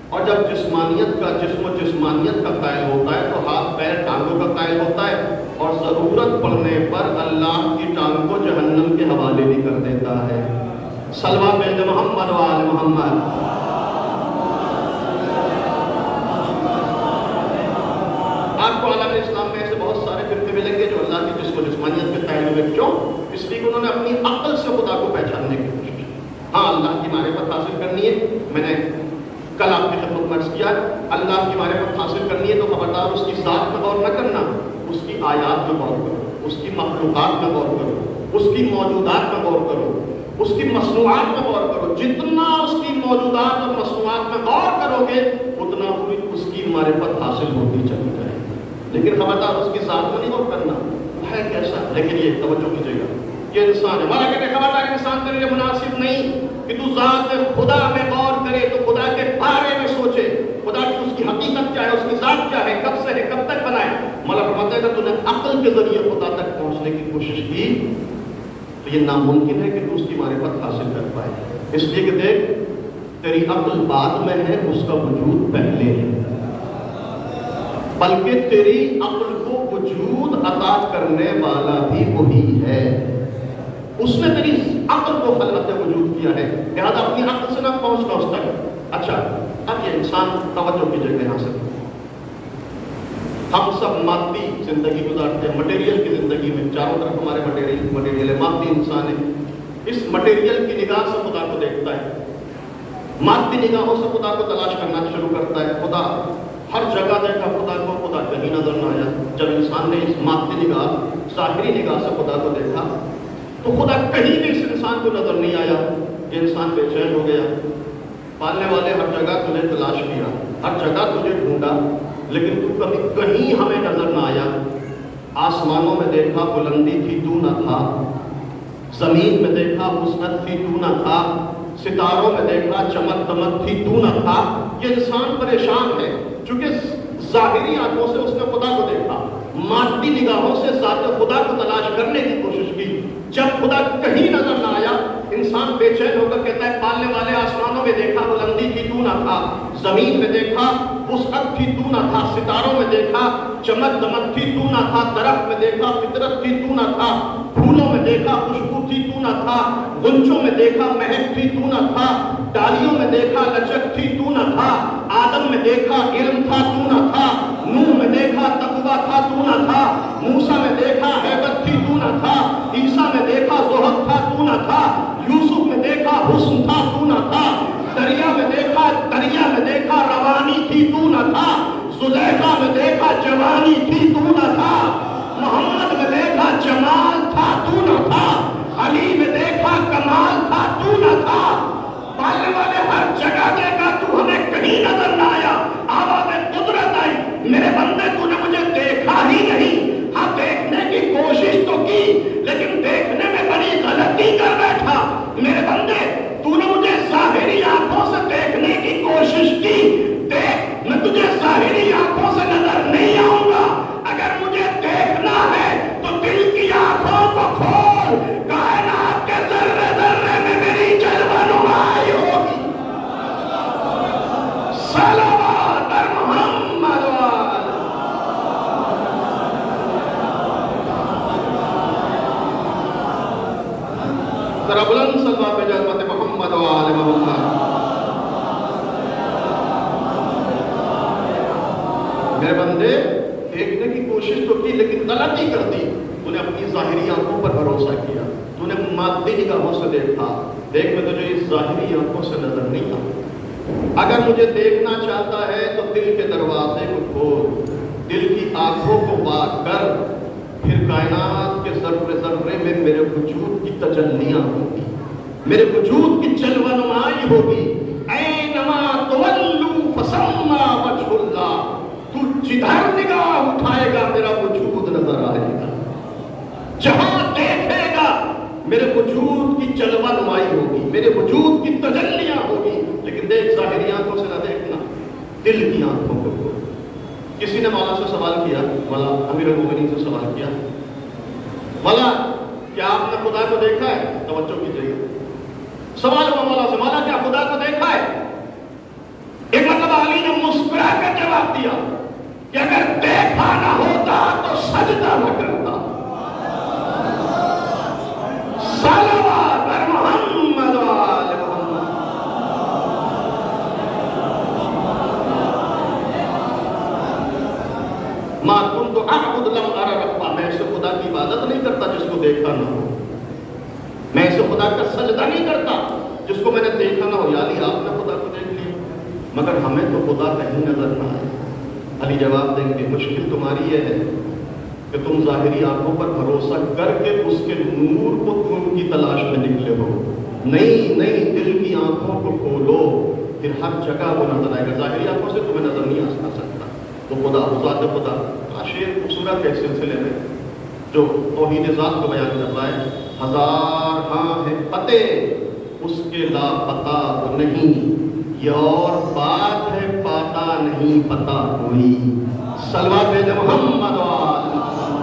اور جب جسمانیت کا، جسم و جسمانیت کا قائل ہوتا ہے تو ہاتھ پیر ٹانگوں کا قائل ہوتا ہے، اور ضرورت پڑنے پر اللہ کی ٹانگ کو جہنم کے حوالے بھی کر دیتا ہے. صلوات بھیجو محمد و آل محمد. آپ کو عالم اسلام میں ایسے بہت سارے فرقے ملیں گے جو اللہ کی جسم و جسمانیت کے قائل ہوئے. کیوں؟ اس لیے کہ انہوں نے اپنی عقل سے خدا کو پہچاننے کی کوشش کی. ہاں اللہ کی معرفت حاصل کرنی ہے. میں نے کل آپ کی خدمت میں عرض کیا، اللہ کی معرفت حاصل کرنی ہے تو خبردار اس کی ذات میں غور نہ کرنا، اس کی آیات میں غور کرو، اس کی مخلوقات میں غور کرو، اس کی موجودات میں غور کرو، اس کی مصنوعات میں غور کرو. جتنا اس کی موجودات اور مصنوعات میں غور کرو گے اتنا پوری اس کی معرفت حاصل ہوتی چلی جائے. لیکن خبردار اس کی ذات میں نہیں غور کرنا ہے کیسا. لیکن یہ توجہ کیجیے گا، یہ انسان ہے. ہمارا کہتے ہیں خبردار انسان تیرے لیے مناسب نہیں کہ تو ذات خدا میں غور کرے، تو خدا کے بارے میں سوچے، خدا کی اس کی حقیقت کیا ہے، اس کی ذات کیا ہے، کب سے ہے، کب تک بنائے. مولا فرماتا ہے کہ تو نے عقل کے ذریعے خدا تک پہنچنے کی کوشش کی تو یہ ناممکن ہے کہ تو اس کی معرفت حاصل کر پائے. اس لیے کہ دیکھ، تیری عقل بعد میں ہے، اس کا وجود پہلے ہے. بلکہ تیری عقل کو وجود عطا کرنے والا بھی وہی ہے. اس نے تیری عقل کو خلقت وجود کیا ہے، لہذا اپنی عقل سے نہ پہنچنا اس تک. اچھا، اب یہ انسان توجہ کیجیے گا یہاں سے. ہم سب مادی زندگی گزارتے ہیں، مٹیریل کی زندگی میں. چاروں طرف ہمارے مٹیریل ہے، مادی انسان ہے. اس مٹیریل کی نگاہ سے خدا کو دیکھتا ہے، مادی نگاہوں سے خدا کو تلاش کرنا شروع کرتا ہے. خدا ہر جگہ دیکھا خدا کو، خدا کہیں نظر نہ آیا. جب انسان نے اس مادی نگاہ، ظاہری نگاہ سے خدا کو دیکھا تو خدا کہیں بھی اس انسان کو نظر نہیں آیا. یہ انسان بے چین ہو گیا. پالنے والے ہر جگہ تجھے تلاش کیا، ہر جگہ تجھے ڈھونڈا، لیکن تو کبھی کہیں ہمیں نظر نہ آیا. آسمانوں میں دیکھا بلندی تھی تو نہ تھا، زمین میں دیکھا وسعت تھی تو نہ تھا، ستاروں میں دیکھا چمک دمک تھی تو نہ تھا. یہ انسان پریشان ہے چونکہ ظاہری آنکھوں سے اس نے خدا کو دیکھا، مادی نگاہوں سے ذات خدا کو تلاش کرنے کی کوشش کی. جب خدا کہیں نظر نہ آیا انسان بے چین ہو کر کہتا ہے پالنے والے آسمانوں میں دیکھا بلندی تھی تو نہ تھا، زمین میں دیکھا وسعت تھی تو نہ تھا، ستاروں میں دیکھا چمک دمک تھی تو نہ تھا، درخت میں دیکھا فطرت تھی تو نہ تھا، پھولوں میں دیکھا خوشبو تھی تو نہ تھا، غنچوں میں دیکھا مہک تھی تو نہ تھا، ڈالیوں میں دیکھا لچک تھی تو نہ تھا، آدم میں دیکھا علم تھا تو نہ تھا، نوح میں دیکھا تقویٰ تھا تو نہ تھا، موسیٰ میں دیکھا ہیبت تھی تو نہ تھا، عیسیٰ میں دیکھا زہد تھا تو نہ تھا، یوسف میں دیکھا حسن تھا تو نہ تھا، دریا میں دیکھا روانی تھی تو نہ تھا، زلیخا میں دیکھا جوانی تھی تو نہ تھا، محمد میں دیکھا جمال تھا تو نہ تھا، علی میں دیکھا کمال تھا تو نہ تھا. پالنے والے ہر جگہ دیکھا تو ہمیں کہیں نظر نہ آیا. آواز قدرت آئی، میرے بندے تو نے مجھے دیکھا ہی نہیں. ہاں دیکھنے کی کوشش تو کی لیکن دیکھنے میں بڑی غلط ذرا بلند صلوات بھیجو حضرت محمد و آل محمد۔ میرے بندے دیکھنے کی کوشش تو کی لیکن غلطی کر دی، تو نے اپنی ظاہری آنکھوں پر بھروسہ کیا، تو نے مادی نگاہوں سے دیکھا۔ دیکھ میں تجھے اس ظاہری آنکھوں سے نظر نہیں آتا۔ اگر مجھے دیکھنا چاہتا ہے تو دل کے دروازے کو کھول، دل کی آنکھوں کو بات کر، پھر کائنات کے ذرے ذرے میں میرے وجود کی تجلیاں ہوگی، میرے وجود کی جلوہ نمائی ہوگی۔ اینما تولوا فثم وجہ اللہ، تو جدھر نگاہ اٹھائے گا میرا وجود نظر آئے گا، جہاں دیکھے گا میرے وجود کی جلوہ نمائی ہوگی، میرے وجود کی تجلیاں ہوگی۔ لیکن دیکھ ظاہری آنکھوں سے نہ دیکھنا، دل کی آنکھوں کو کھول۔ کسی نے مولا سے سوال کیا، مولا امیر المومنین سے سوال کیا، مولا کیا آپ نے خدا کو دیکھا ہے؟ توجہ کیجیے، سوال ہوا مولا سے، مولا کیا خدا کو دیکھا ہے؟ ایک مرتبہ علی نے مسکرا کر جواب دیا کہ اگر دیکھا نہ ہوتا تو سجدہ نہ کرتا۔ صلوات بر محمد و آل محمد۔ ما کنت اعبد لم ارى ربا، میں ایسے خدا کی عبادت نہیں کرتا جس کو دیکھا نہ ہو، میں ایسے خدا کا سجدہ نہیں کرتا جس کو میں نے دیکھا نہ ہو۔ یا علی آپ نے خدا کو دیکھ لیا مگر ہمیں تو خدا کہیں نظر نہ آئے۔ علی جواب دیں گے مشکل تمہاری یہ ہے کہ تم ظاہری آنکھوں پر بھروسہ کر کے اس کے نور کو تم کی تلاش میں نکلے ہو۔ نہیں نہیں، دل کی آنکھوں کو کھولو، پھر ہر جگہ وہ نظر آئے گا۔ ظاہری آنکھوں سے تمہیں نظر نہیں آ سکتا تو خدا ذات خدا کا شعر خوبصورت ہے سلسلے میں جو توحید ذات کو بیان کر رہا ہے۔ ہزار ہاں ہے پتے اس کے لا پتہ وہ نہیں، یہ اور بات ہے پاتا نہیں پتا کوئی۔ صلوات بھیجو محمد و آل محمد۔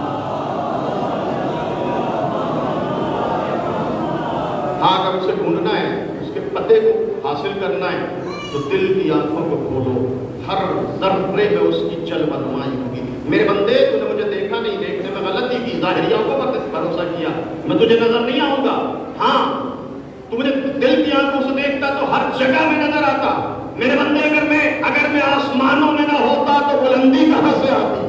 ہاں اگر اسے ڈھونڈنا ہے، اس کے پتے کو حاصل کرنا ہے تو دل کی آنکھوں کو کھولو، ہر ذرے میں اس کی جلوہ نمائی ہوگی۔ میرے بندے تو نے مجھے دیکھا نہیں، دیکھنے میں غلطی کی، ظاہری آنکھوں پر بھروسہ کیا، میں تجھے نظر نہیں آؤں گا۔ ہاں تو مجھے دل کی آنکھوں سے دیکھتا تو ہر جگہ میں نظر آتا۔ میرے بندے اگر میں آسمانوں میں نہ ہوتا تو بلندی کہاں سے آتی؟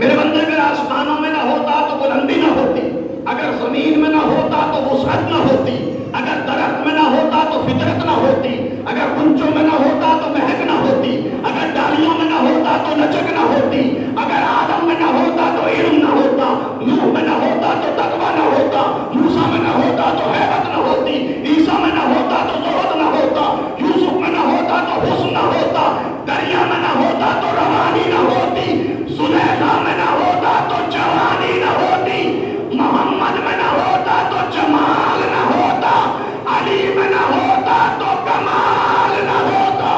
میرے بندے اگر آسمانوں میں نہ ہوتا تو بلندی نہ ہوتی، اگر زمین میں نہ ہوتا تو وسعت نہ ہوتی، اگر درخت میں نہ ہوتا تو فطرت نہ ہوتی، اگر گنچوں میں نہ ہوتا تو مہک نہ ہوتی، اگر ڈالیوں میں نہ ہوتا تو لچک نہ ہوتی، اگر آدم میں نہ ہوتا تو علم نہ ہوتا، نوح میں نہ ہوتا تو تقویٰ نہ ہوتا، موسیٰ میں نہ ہوتا تو ہیبت نہ ہوتی، عیسیٰ میں نہ ہوتا تو زہد نہ ہوتا، یوسف میں نہ ہوتا تو حسن نہ ہوتا، دریا میں نہ ہوتا تو روانی نہ ہوتی، زلیخا میں نہ ہوتا تو جوانی نہ ہوتی، محمد میں نہ ہوتا تو جمال نہ ہوتا، علی میں نہ ہوتا تو کمال نہ ہوتا۔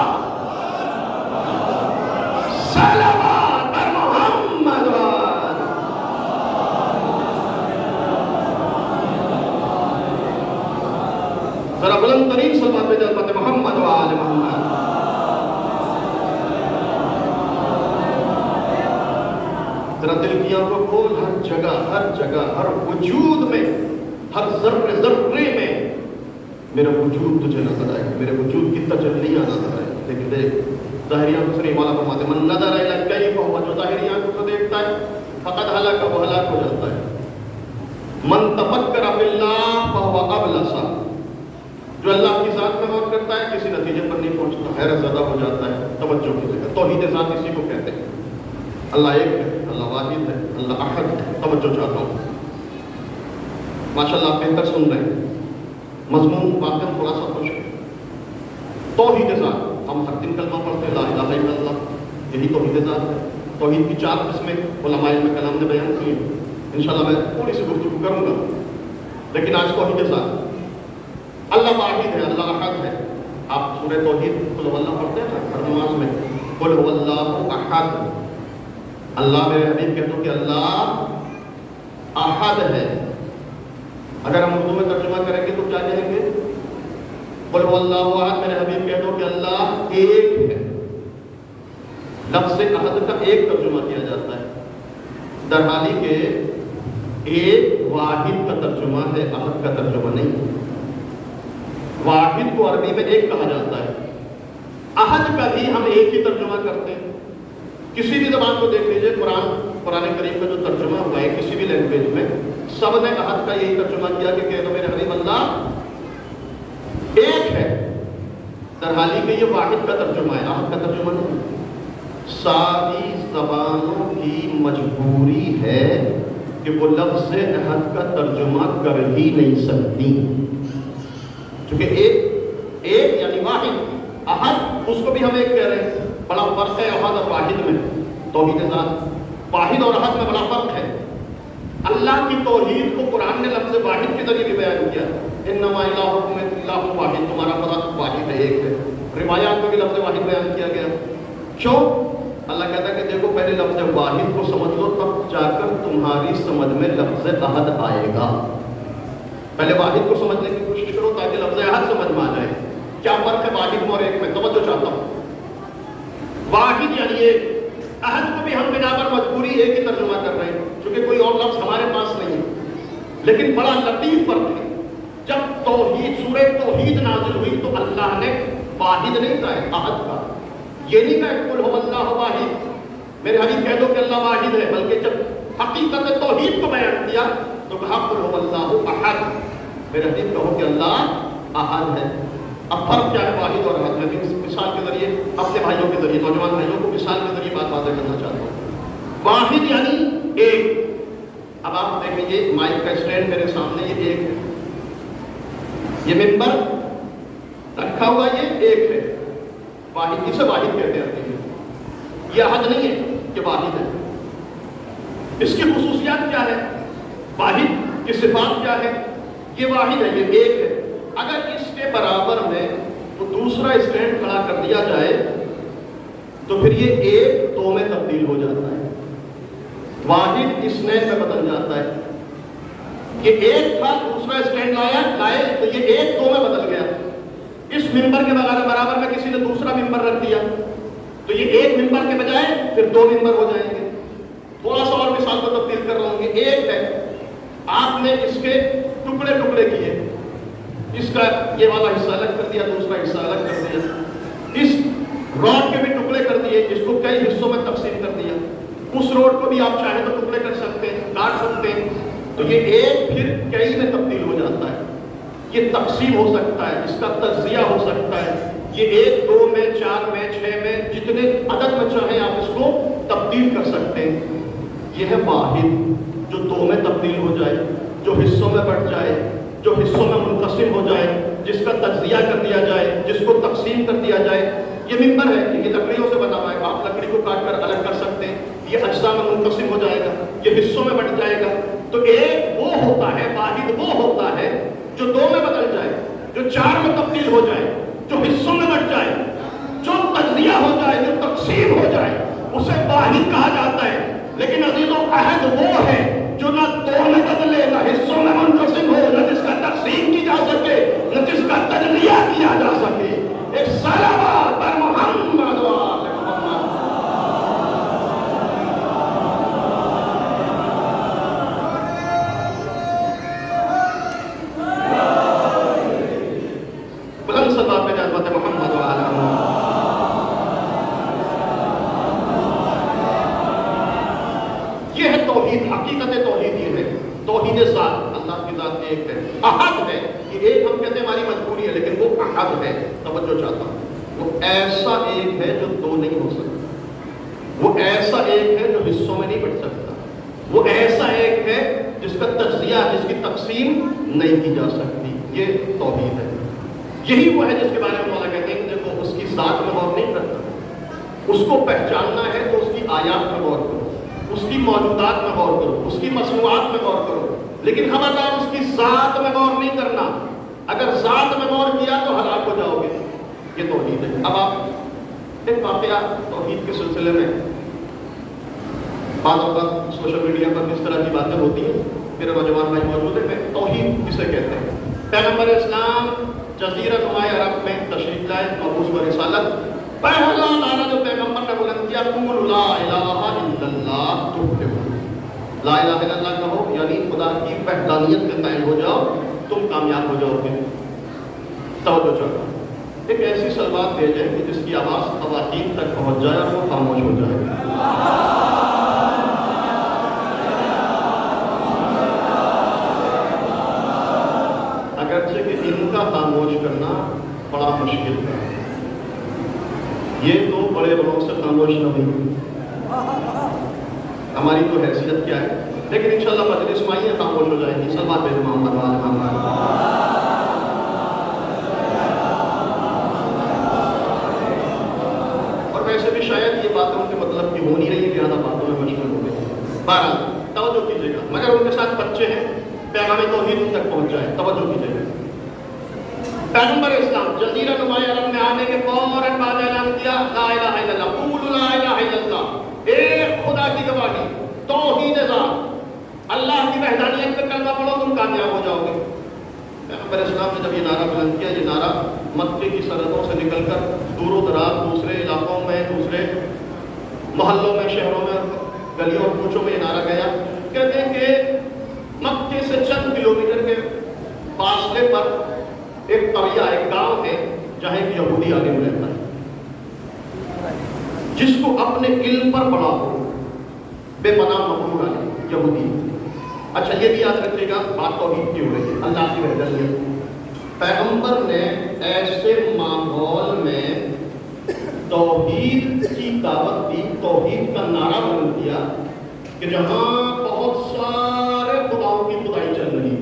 صلوات بر محمد و آل۔ ذرا بلند ترین صلوات بھیجو حضرت محمد و آل محمد۔ ذرا دل کی آنکھوں کھول، ہر جگہ ہر وجود میں، ہر ذرے ذرے میں میرا وجود تجھے نظر آئے گا، میرے وجود کی تجلیاں نظر آئے گی۔ لیکن دیکھ ظاہری آنکھوں سے مولا فرماتے من نظر الی کیف ہوا، جو ظاہری آنکھوں سے دیکھتا ہے فقد ہلاک، وہ ہلاک ہو جاتا ہے۔ من تفکر فی اللہ فہو ابلس، جو اللہ کی ذات میں غور کرتا ہے کسی نتیجے پر نہیں پہنچتا، حیرت زدہ ہو جاتا ہے۔ توجہ کیجیے، توحید ذات اسی کو کہتے ہیں۔ اللہ ایک ہے، اللہ واحد ہے، اللہ احد ہے۔ توجہ چاہتا ہوں، ماشاءاللہ آپ بہتر سن رہے ہیں، مضمون واقعا تھوڑا سا خوش ہے۔ توحید ذات، ہم ہر دن کلمہ پڑھتے ہیں لا الہ الا اللہ، یہی توحید ذات ہے۔ توحید کی 4 قسمیں علماء علم کلام نے بیان کی ہیں، انشاءاللہ میں تھوڑی سی گفتگو کروں گا، لیکن آج توحید ذات، اللہ واحد ہے، اللہ احد ہے۔ آپ سورہ توحید قل هو اللہ پڑھتے ہیں ہر نماز میں، قل هو اللہ احد، اللہ میرے حبیب کہتے ہو کہ اللہ احد ہے۔ اگر ہم اردو میں ترجمہ کریں گے تو کیا کہیں گے؟ قل هو اللہ احد، میرے حبیب کہتے ہو کہ اللہ ایک ہے۔ لفظ احد کا ایک ترجمہ کیا جاتا ہے، در حالی کہ ایک واحد کا ترجمہ ہے، احد کا ترجمہ نہیں ہے۔ واحد کو عربی میں ایک کہا جاتا ہے، احد کا بھی ہم ایک ہی ترجمہ کرتے ہیں۔ کسی بھی زبان کو دیکھ لیجئے، قرآن کریم کا جو ترجمہ ہوا ہے کسی بھی لینگویج میں، سب نے احد کا یہی ترجمہ کیا کہ کہہ دو میرے حبیب اللہ ایک ہے، درحالی کہ یہ واحد کا ترجمہ ہے، احد کا ترجمہ نہیں۔ ساری زبانوں کی مجبوری ہے کہ وہ لفظ احد کا ترجمہ کر ہی نہیں سکتی، چونکہ ایک یعنی واحد، احد اس کو بھی ہم ایک کہہ رہے ہیں۔ بڑا فرق ہے احد اور واحد میں، توحید ذات، واحد اور احد میں بڑا فرق ہے۔ اللہ کی توحید کو قرآن نے لفظ واحد کے ذریعے بھی بیان کیا، انما الہکم الہ واحد، تمہارا خدا واحد ہے، ایک ہے۔ روایات میں بھی لفظ واحد بیان کیا گیا۔ کیوں؟ اللہ کہتا ہے کہ دیکھو پہلے لفظ واحد کو سمجھ لو، تب جا کر تمہاری سمجھ میں لفظ احد آئے گا۔ پہلے واحد کو سمجھنے کی کوشش کرو تاکہ لفظ احد سمجھ میں آ جائے۔ کیا فرق ہے واحد میں اور ایک میں؟ توجہ چاہتا ہوں۔ واحد یعنی ایک، احد کو بھی ہم بنا پر مجبوری ایک ہی ترجمہ کر رہے ہیں کیونکہ کوئی اور لفظ ہمارے پاس نہیں ہے، لیکن بڑا لطیف فرق ہے۔ جب توحید سورہ توحید نازل ہوئی تو اللہ نے واحد نہیں کہا ہے، احد کا۔ یہ نہیں کہا قل هو اللہ واحد، میرے حبیب کہہ دو کہ اللہ واحد ہے، بلکہ جب حقیقت توحید کو بیان کیا تو کہا قل هو اللہ احد، میرے حبیب کہو کہ اللہ احد ہے۔ اب فرق کیا ہے واحد اور احد میں؟ مثال کے ذریعے اپنے بھائیوں کے ذریعے، نوجوان بھائیوں کو مثال کے ذریعے بات واضح کرنا چاہتا ہوں۔ واحد یعنی ایک۔ اب آپ دیکھیں یہ مائک کا اسٹینڈ میرے سامنے، یہ ایک ہے، یہ ممبر رکھا ہوا یہ ایک ہے، واحد، اسے واحد کہتے ہیں۔ یہ احد نہیں ہے کہ واحد ہے۔ اس کی خصوصیات کیا ہے؟ واحد کی صفات کیا ہے؟ یہ واحد ہے، یہ ایک ہے۔ اگر اس کے برابر میں تو دوسرا اسٹینڈ کھڑا کر دیا جائے تو پھر یہ ایک دو میں تبدیل ہو جاتا ہے، واحد اثنین میں بدل جاتا ہے۔ یہ ایک تھا، دوسرا اسٹینڈ لائے تو یہ ایک دو میں بدل گیا۔ اس ممبر کے برابر میں کسی نے دوسرا ممبر رکھ دیا تو یہ ایک ممبر کے بجائے پھر دو ممبر ہو جائیں گے۔ تھوڑا سا اور مثال کو تبدیل کر رہا ہوں، یہ ایک ہے، آپ نے اس کے ٹکڑے ٹکڑے کیے، اس کا یہ والا حصہ الگ کر دیا، دوسرا حصہ الگ کر دیا، اس روڈ کے بھی ٹکڑے کر دیے، اس کو کئی حصوں میں تقسیم کر دیا، اس روڈ کو بھی آپ چاہیں تو ٹکڑے کر سکتے ہیں، کاٹ سکتے ہیں، تو یہ ایک پھر کئی میں تبدیل ہو جاتا ہے۔ یہ تقسیم ہو سکتا ہے، اس کا تجزیہ ہو سکتا ہے، یہ ایک دو میں، چار میں، چھ میں، جتنے عدد میں چاہیں آپ اس کو تبدیل کر سکتے ہیں۔ یہ ہے واحد، جو دو میں تبدیل ہو جائے، جو حصوں میں بٹ جائے، جو حصوں میں منقسم ہو جائے، جس کا تجزیہ کر دیا جائے، جس کو تقسیم کر دیا جائے۔ یہ ممبر ہے، یہ لکڑیوں سے بنا ہوا ہے، آپ لکڑی کو کاٹ کر الگ کر سکتے ہیں، یہ اجزاء میں منقسم ہو جائے گا، یہ حصوں میں بٹ جائے گا۔ تو ایک وہ ہوتا ہے، واحد وہ ہوتا ہے جو دو میں بدل جائے، جو چار میں تبدیل ہو جائے، جو حصوں میں بٹ جائے، جو تجزیہ ہو جائے، جو تقسیم ہو جائے، اسے واحد کہا جاتا ہے۔ لیکن عزیزوں احد وہ ہے جو نہ دو میں بدلے، نہ حصوں میں منقسم ہو، نہ جس کا تقسیم کی جا سکے، نہ جس کا تجزیہ کیا جا سکے۔ ایک صلوات پر محمد و آل محمد۔ بلند صلوات پہ جذبت محمد و آل محمد۔ یہ ہے توحید، حقیقت توحید یہ ہے، توحید ذات، اللہ کی ذات ایک ہے، احد ہے۔ یہ ایک ہم کہتے ہیں ہماری مجبوری ہے، لیکن وہ احد ہے۔ توجہ چاہتا ہوں، وہ ایسا ایک ہے جو دو نہیں ہو سکتا، وہ ایسا ایک ہے جو حصوں میں نہیں بٹ سکتا، وہ ایسا ایک ہے جس کا تجزیہ، جس کی تقسیم نہیں کی جا سکتی۔ یہ توحید ہے۔ یہی وہ ہے جس کے بارے میں مولا کہتے ہیں کہ دیکھو اس کی ذات میں غور نہیں کرتا، اس کو پہچاننا ہے تو اس کی آیات میں غور کرو، اس کی موجودات میں غور کرو، اس کی مصنوعات میں غور کرو، لیکن خبردار اس کی ذات میں غور نہیں کرنا۔ اگر ذات میں غور کیا تو ہلاک ہو جاؤ گے۔ یہ توحید ہے۔ اب آپ ایک واقعہ توحید کے سلسلے میں، بعض اوقات سوشل میڈیا پر اس طرح کی باتیں ہوتی ہیں، میرے نوجوان بھائی موجود ہیں، میں توحید کسے کہتے ہیں؟ پیغمبر اسلام جزیرہ نمائے عرب میں تشریف لائے، مبعوث برسالت، پہلا نعرہ جو پیغمبر نے بلند کیا، قولوا لا الہ الا اللہ تفلحون، لا الہ الا اللہ کہو یعنی خدا کی وحدانیت کے قائل ہو جاؤ، تم کامیاب ہو جاؤ گے۔ توجہ چاہتا ایک ایسی سلوات بھیجیں کہ جس کی آواز خواتین تک پہنچ جائے اور وہ خاموش ہو جائے۔ اگرچہ کہ ان کا خاموش کرنا بڑا مشکل ہے، یہ تو بڑے بڑوں سے خاموش نہ ہوئی، ہماری تو حیثیت کیا ہے، لیکن انشاءاللہ مجلس میں آئیے خاموش ہو جائیں گی۔ سلوات بھیجیں محمد وآل محمد۔ ویسے بھی شاید یہ باتیں ان کے مطلب کی ہو نہیں رہی ہے، لہٰذا باتوں میں مشغول ہو گئے۔ بہرحال توجہ کیجیے گا، مگر ان کے ساتھ بچے ہیں، پیغام توحید ان تک پہنچ جائے، توجہ کیجیے گا۔ پیغمبر اسلام جزیرہ نمایا عرب میں آنے کے فوراً بعد اعلان کیا لا الہ الا اللہ، قولوا لا الہ الا اللہ، ایک خدا کی گواہی، توحید ذات، اللہ کی وحدانیت پہ کلمہ پڑھو تم کامیاب ہو جاؤ گے۔ پیغمبر اسلام نے جب یہ نعرہ بلند کیا، یہ نعرہ مکے کی سرحدوں سے نکل کر دور و دراز دوسرے علاقوں میں، دوسرے محلوں میں، شہروں میں، گلیوں اور کوچوں میں یہ نعرہ گیا۔ کہتے ہیں کہ مکے سے چند کلومیٹر کے فاصلے پر ایک قریہ، ایک گاؤں ہے جہاں ایک یہودی عالم رہتا ہے جس کو اپنے علم پر بڑا ہو، بے پناہ مغرور عالم یہودی۔ اچھا یہ بھی یاد رکھیے گا بات توحید کی ہو رہی ہے، اللہ کی وحدانیت۔ پیغمبر نے ایسے ماحول میں توحید کی دعوت دی، توحید کا نعرہ بلند کیا کہ جہاں بہت سارے خداؤں کی خدائی چل رہی ہے،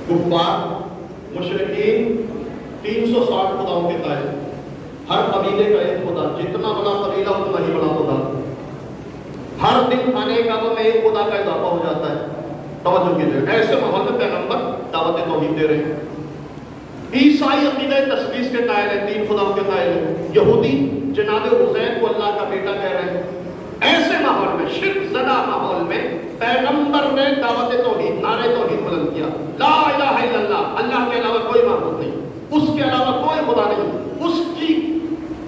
کفار، مشرکین، 360 خداؤں کے قائل، ہر قبیلے کا ایک خدا، جتنا بڑا قبیلہ اتنا ہی بڑا خدا، ہر دن کھانے کعبہ میں ایک خدا کا اضافہ ہو جاتا ہے۔ توجہ کیجیے، ایسے ماحول میں پیغمبر دعوت توحید دے رہے ہیں۔ عیسائی عقیدہ تثلیث کے قائل ہیں، 3 خداؤں کے قائل ہیں، یہودی جناب عزیر کو اللہ کا بیٹا کہہ رہے ہیں۔ ایسے ماحول میں، شرک زدہ ماحول میں پیغمبر نے دعوت توحید، نعرہ توحید بلند کیا، لا الہ الا اللہ، اللہ کے علاوہ کوئی معبود نہیں، اس کے علاوہ کوئی خدا نہیں، اس کی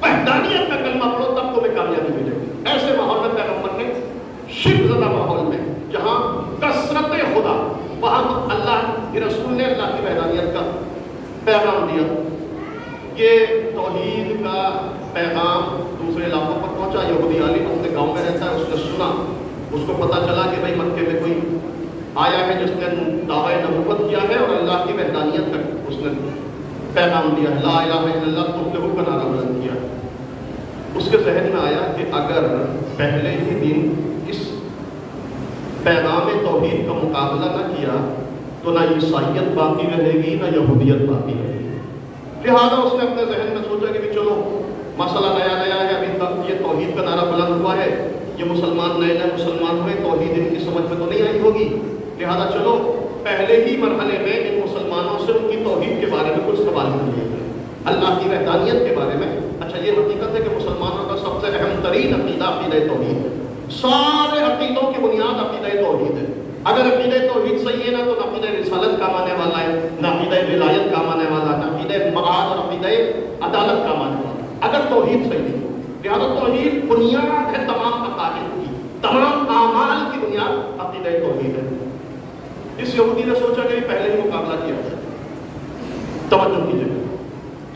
وحدانیت کا کلمہ پڑھو تب تمہیں کامیابی ملے گی۔ ایسے ماحول میں پیغمبر نے، شرک زدہ ماحول میں جہاں کثرت خدا، وہاں اللہ کے رسول نے اللہ کی وحدانیت کا پیغام دیا۔ یہ توحید کا پیغام دوسرے علاقوں پر پہنچا۔ یہودی عالم اپنے گاؤں میں رہتا ہے، اس نے سنا، اس کو پتہ چلا کہ بھائی مکے میں کوئی آیا ہے جس نے دعویٰ نبوت کیا ہے اور اللہ کی وحدانیت کا اس نے پیغام دیا، لا الہ الا اللہ تفلحوا کا نعرہ بلند کیا۔ اس کے ذہن میں آیا کہ اگر پہلے ہی دن اس پیغام توحید کا مقابلہ نہ کیا تو نہ عیسائیت باقی رہے گی نہ یہودیت باقی رہے گی۔ لہٰذا اس نے اپنے ذہن میں سوچا کہ چلو مسئلہ نیا نیا ہے، ابھی تک یہ توحید کا نعرہ بلند ہوا ہے، یہ مسلمان نئے نئے مسلمان ہوئے، توحید ان کی سمجھ میں تو نہیں آئی ہوگی، لہٰذا چلو پہلے ہی مرحلے میں ان مسلمانوں سے ان کی توحید کے بارے میں کچھ سوال کر لیے گئے، اللہ کی وحدانیت کے بارے میں۔ اچھا یہ حقیقت ہے کہ مسلمانوں کا سب سے اہم ترین عقیدہ عقیدہ توحید ہے، سارے عقیدوں کی بنیاد عقیدہ توحید ہے۔ اگر عقیدہ توحید صحیح ہے نا تو عقیدہ رسالت کام آنے والا ہے، نہ عقیدہ ولایت کام آنے والا، نہ عقیدہ معاد اور عقیدہ عدالت کام آنے والا، اگر توحید صحیح ہے۔ لہٰذا توحید بنیاد ہے تمام عقائد کی، تمام اعمال کی بنیاد عقیدہ توحید ہے۔ اس یہودی نے سوچا کہ پہلے ہی مقابلہ کیا جائے۔ توجہ کیجیے،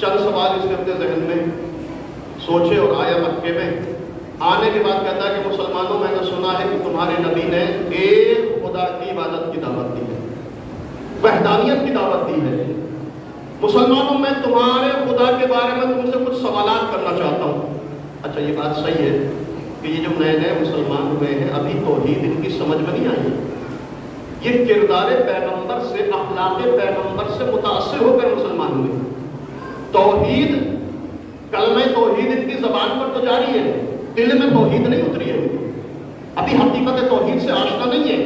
چند سوال اس نے اپنے ذہن میں سوچے اور آیا مکے میں۔ آنے کے بعد کہتا ہے کہ مسلمانوں میں نے سنا ہے کہ تمہارے نبی نے ایک خدا کی عبادت کی دعوت دی ہے، وحدانیت کی دعوت دی ہے۔ مسلمانوں میں تمہارے خدا کے بارے میں تم سے کچھ سوالات کرنا چاہتا ہوں۔ اچھا یہ بات صحیح ہے کہ یہ جو نئے نئے مسلمان ہوئے ہیں ابھی توحید ان کی سمجھ میں نہیں آئی، یہ کردار پیغمبر سے، اخلاق پیغمبر سے متاثر ہو کر مسلمان ہوئے۔ توحید، کلمہ توحید ان کی زبان پر تو جاری ہے، دل میں توحید نہیں اتری ہے، ابھی حقیقت توحید سے آشنا نہیں ہے،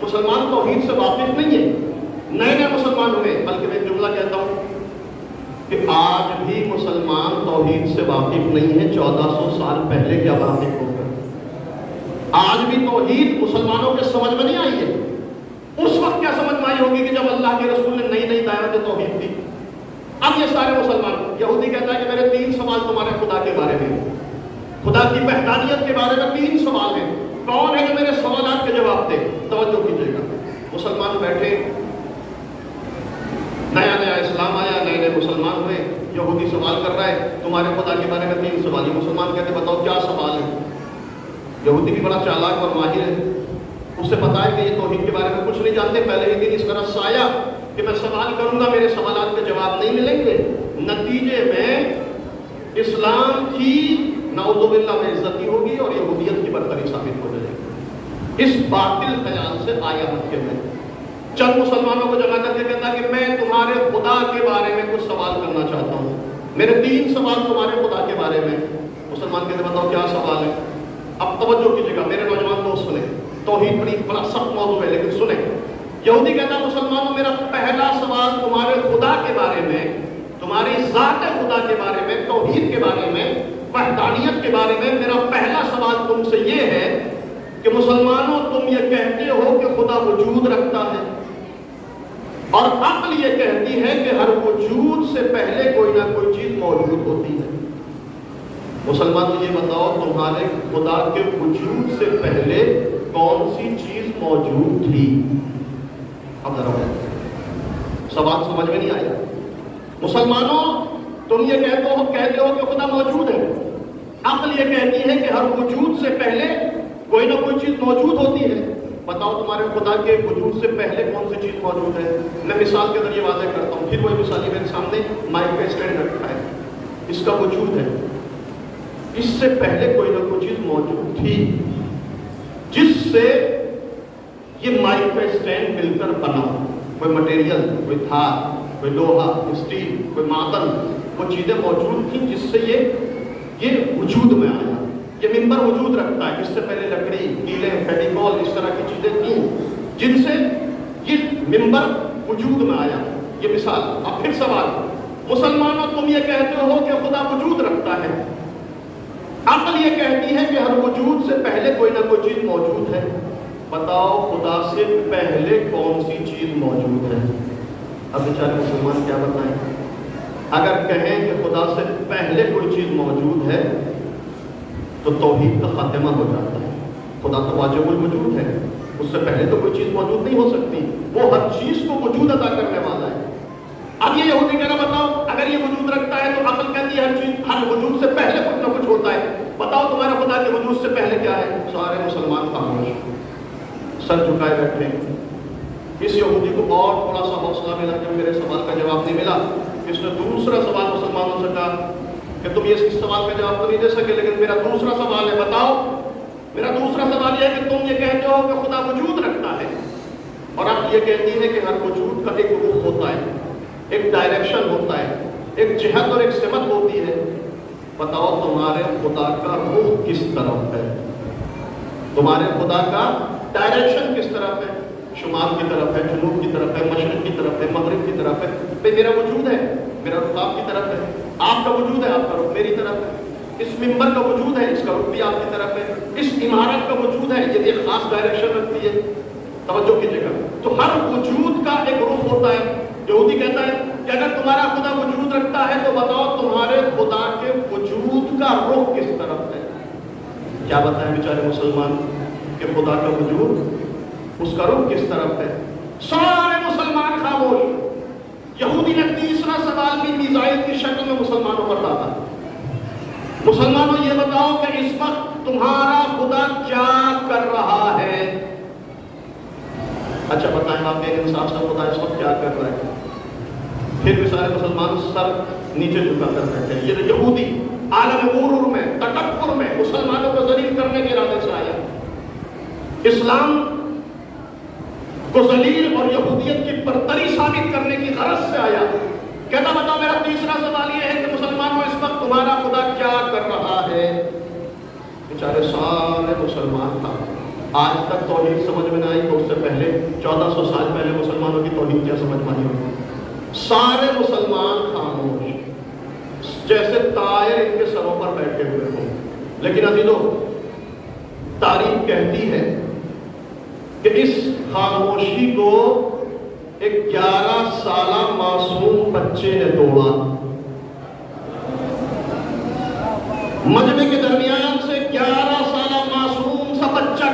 مسلمان توحید سے واقف نہیں ہے، نئے نئے مسلمان ہوئے۔ بلکہ میں جملہ کہتا ہوں کہ آج بھی مسلمان توحید سے واقف نہیں ہے، 1400 سال پہلے کیا واقف ہو گئے۔ آج بھی توحید مسلمانوں کے سمجھ میں نہیں آئی ہے، اس وقت کیا سمجھ میں آئی ہوگی کہ جب اللہ کے رسول نے نئی نئی دعوت توحید دی۔ اب یہ سارے مسلمان، یہودی کہتا ہے کہ میرے 3 سوال تمہارے خدا کے بارے میں، خدا کی وحدانیت کے بارے میں 3 سوال ہیں، کون ہے جو میرے سوالات کے جواب دے؟ توجہ کیجیے گا، مسلمان بیٹھے، نیا نیا اسلام آیا، نئے نئے مسلمان ہوئے، یہودی سوال کر رہا ہے تمہارے خدا کے بارے میں 3 سوال. یہ مسلمان کہتے بتاؤ کیا سوال ہے؟ یہودی بھی بڑا چالاک اور ماہر ہے، اس سے پتا ہے کہ یہ توحید کے بارے میں کچھ نہیں جانتے. پہلے ہی دن اس طرح سے آیا کہ میں سوال کروں گا، میرے سوالات کے جواب نہیں ملیں گے، نتیجے میں اسلام کی نعوذ باللہ میں عزتی ہوگی اور یہودیت کی برتری ثابت ہو جائے گی. اس باطل خیال سے آیا مکے میں چند مسلمانوں کو جمع کر کے کہتا کہ میں تمہارے خدا کے بارے میں کچھ سوال کرنا چاہتا ہوں، میرے 3 سوال تمہارے خدا کے بارے میں. مسلمان کہتے بتاؤ کیا سوال ہے؟ اب توجہ کیجیے گا میرے نوجوان دوست، سنیں، توحید بڑا سخت موضوع ہے لیکن سنیں. یہودی کہتا مسلمانوں میرا پہلا سوال تمہارے خدا کے بارے میں، تمہاری ذات خدا کے بارے میں، توحید کے بارے میں، وحدانیت کے بارے میں میرا پہلا سوال تم سے یہ ہے کہ مسلمانوں تم یہ کہتے ہو کہ خدا وجود رکھتا ہے اور عقل یہ کہتی ہے کہ ہر وجود سے پہلے کوئی نہ کوئی چیز موجود ہوتی ہے. مسلمان یہ بتاؤ تمہارے خدا کے وجود سے پہلے کون سی چیز موجود تھی؟ اب ذرا سوال سمجھ میں نہیں آیا. مسلمانوں تم یہ کہتے ہو کہ خدا موجود ہے، عقل یہ کہتی ہے کہ ہر وجود سے پہلے کوئی نہ کوئی چیز موجود ہوتی ہے. بتاؤ تمہارے خدا کے وجود سے پہلے کون سی چیز موجود ہے؟ میں مثال کے ذریعے واضح کرتا ہوں، پھر وہی مثال میرے سامنے مائک کا اسٹینڈ رکھا ہے، اس کا وجود ہے. اس سے پہلے کوئی نہ کوئی چیز موجود تھی جس سے یہ مائک کا اسٹینڈ مل کر بنا. کوئی مٹیریل، کوئی دھات، کوئی لوہا، اسٹیل، کوئی معدن، وہ چیزیں موجود تھیں جس سے یہ وجود میں آیا. یہ ممبر وجود رکھتا ہے، اس سے پہلے لکڑی، کیلیں، فیویکول، اس طرح کی چیزیں تھیں جن سے یہ ممبر وجود میں آیا. یہ مثال. اب پھر سوال، مسلمانوں تم یہ کہتے ہو کہ خدا وجود رکھتا ہے، عقل یہ کہتی ہے کہ ہر وجود سے پہلے کوئی نہ کوئی چیز موجود ہے. بتاؤ خدا سے پہلے کون سی چیز موجود ہے؟ اب بیچارے مسلمان کیا بتائیں؟ اگر کہیں کہ خدا سے پہلے کوئی چیز موجود ہے تو توحید کا خاتمہ ہو جاتا ہے. خدا تو واجب الوجود ہے، اس سے پہلے تو کوئی چیز موجود نہیں ہو سکتی، وہ ہر چیز کو وجود عطا کرنے والا ہے. اب یہ یہودی کہہ رہا بتاؤ اگر یہ وجود رکھتا ہے تو عقل کہتی ہے ہر وجود سے پہلے کچھ نہ کچھ ہوتا ہے. بتاؤ تمہارا خدا کے وجود سے پہلے کیا ہے؟ سارے مسلمان خاموش، سر جھکائے بیٹھے. اس یہودی کو اور تھوڑا سا حوصلہ ملا کہ میرے سوال کا جواب نہیں ملا. اس نے دوسرا سوال مسلمانوں سے کہا کہ تم یہ اس سوال کا جواب تو نہیں دے سکے لیکن میرا دوسرا سوال ہے. بتاؤ میرا دوسرا سوال یہ ہے کہ تم یہ کہتے ہو کہ خدا وجود رکھتا ہے اور آپ یہ کہتی ہے کہ ہر وجود کا ایک رخ ہوتا ہے، ایک ڈائریکشن ہوتا ہے، ایک جہت اور ایک سمت ہوتی ہے. بتاؤ تمہارے خدا کا رخ کس طرف ہے؟ تمہارے خدا کا ڈائریکشن کس طرف ہے؟ شمال کی طرف ہے، جنوب کی طرف ہے، مشرق کی طرف ہے، مغرب کی طرف ہے. بھئی میرا وجود ہے، میرا رخ آپ کی طرف ہے. آپ کا وجود ہے، آپ کا رخ میری طرف ہے. اس ممبر کا وجود ہے، اس کا رخ بھی آپ کی طرف ہے. اس عمارت کا وجود ہے، یہ ایک خاص ڈائریکشن رکھتی ہے. توجہ کیجیے گا. تو ہر وجود کا ایک رخ ہوتا ہے. یہودی کہتا ہے کہ اگر تمہارا خدا وجود رکھتا ہے تو بتاؤ تمہارے خدا کے وجود کا رخ کس طرف ہے؟ کیا بتائیں بیچارے مسلمان کہ خدا کا وجود، اس کا رخ کس طرف ہے؟ سارے مسلمان خاموش. یہودی نے تیسرا سوال بھی میزائل کی شکل میں مسلمانوں پر ڈالا. مسلمانوں یہ بتاؤ کہ اس وقت تمہارا خدا کیا کر رہا ہے؟ اچھا بتائیں آپ کے انصاف سے خدا اس وقت کیا کر رہا ہے؟ پھر بھی سارے مسلمان سر نیچے جھکا کر بیٹھے. یہ یہودی عالم غرور میں، تکبر میں مسلمانوں کو ذلیل کرنے کے ارادے سے آیا. اسلام کو ذلیل اور یہودیت کی برتری ثابت کرنے کی غرض سے آیا. کہتا بتاؤ میرا تیسرا سوال یہ ہے کہ مسلمانوں اس وقت تمہارا خدا کیا کر رہا ہے؟ بیچارے سارے مسلمان تھا. آج تک توحید سمجھ میں نہ آئی تو اس سے پہلے 1400 سال پہلے مسلمانوں کی توحید کیا سمجھ میں آئی ہوگی. سارے مسلمان خاموش جیسے طائر ان کے سروں پر بیٹھے ہوئے ہوں. لیکن عزیزو تاریخ کہتی ہے کہ اس خاموشی کو ایک 11 سالہ معصوم بچے نے توڑا. مجمع کے درمیان سے 11 سالہ معصوم سا بچہ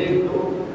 1 2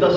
10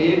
1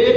1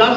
10,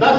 10,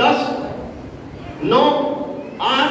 10 9 8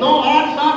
9 8 7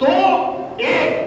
2 1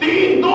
3 2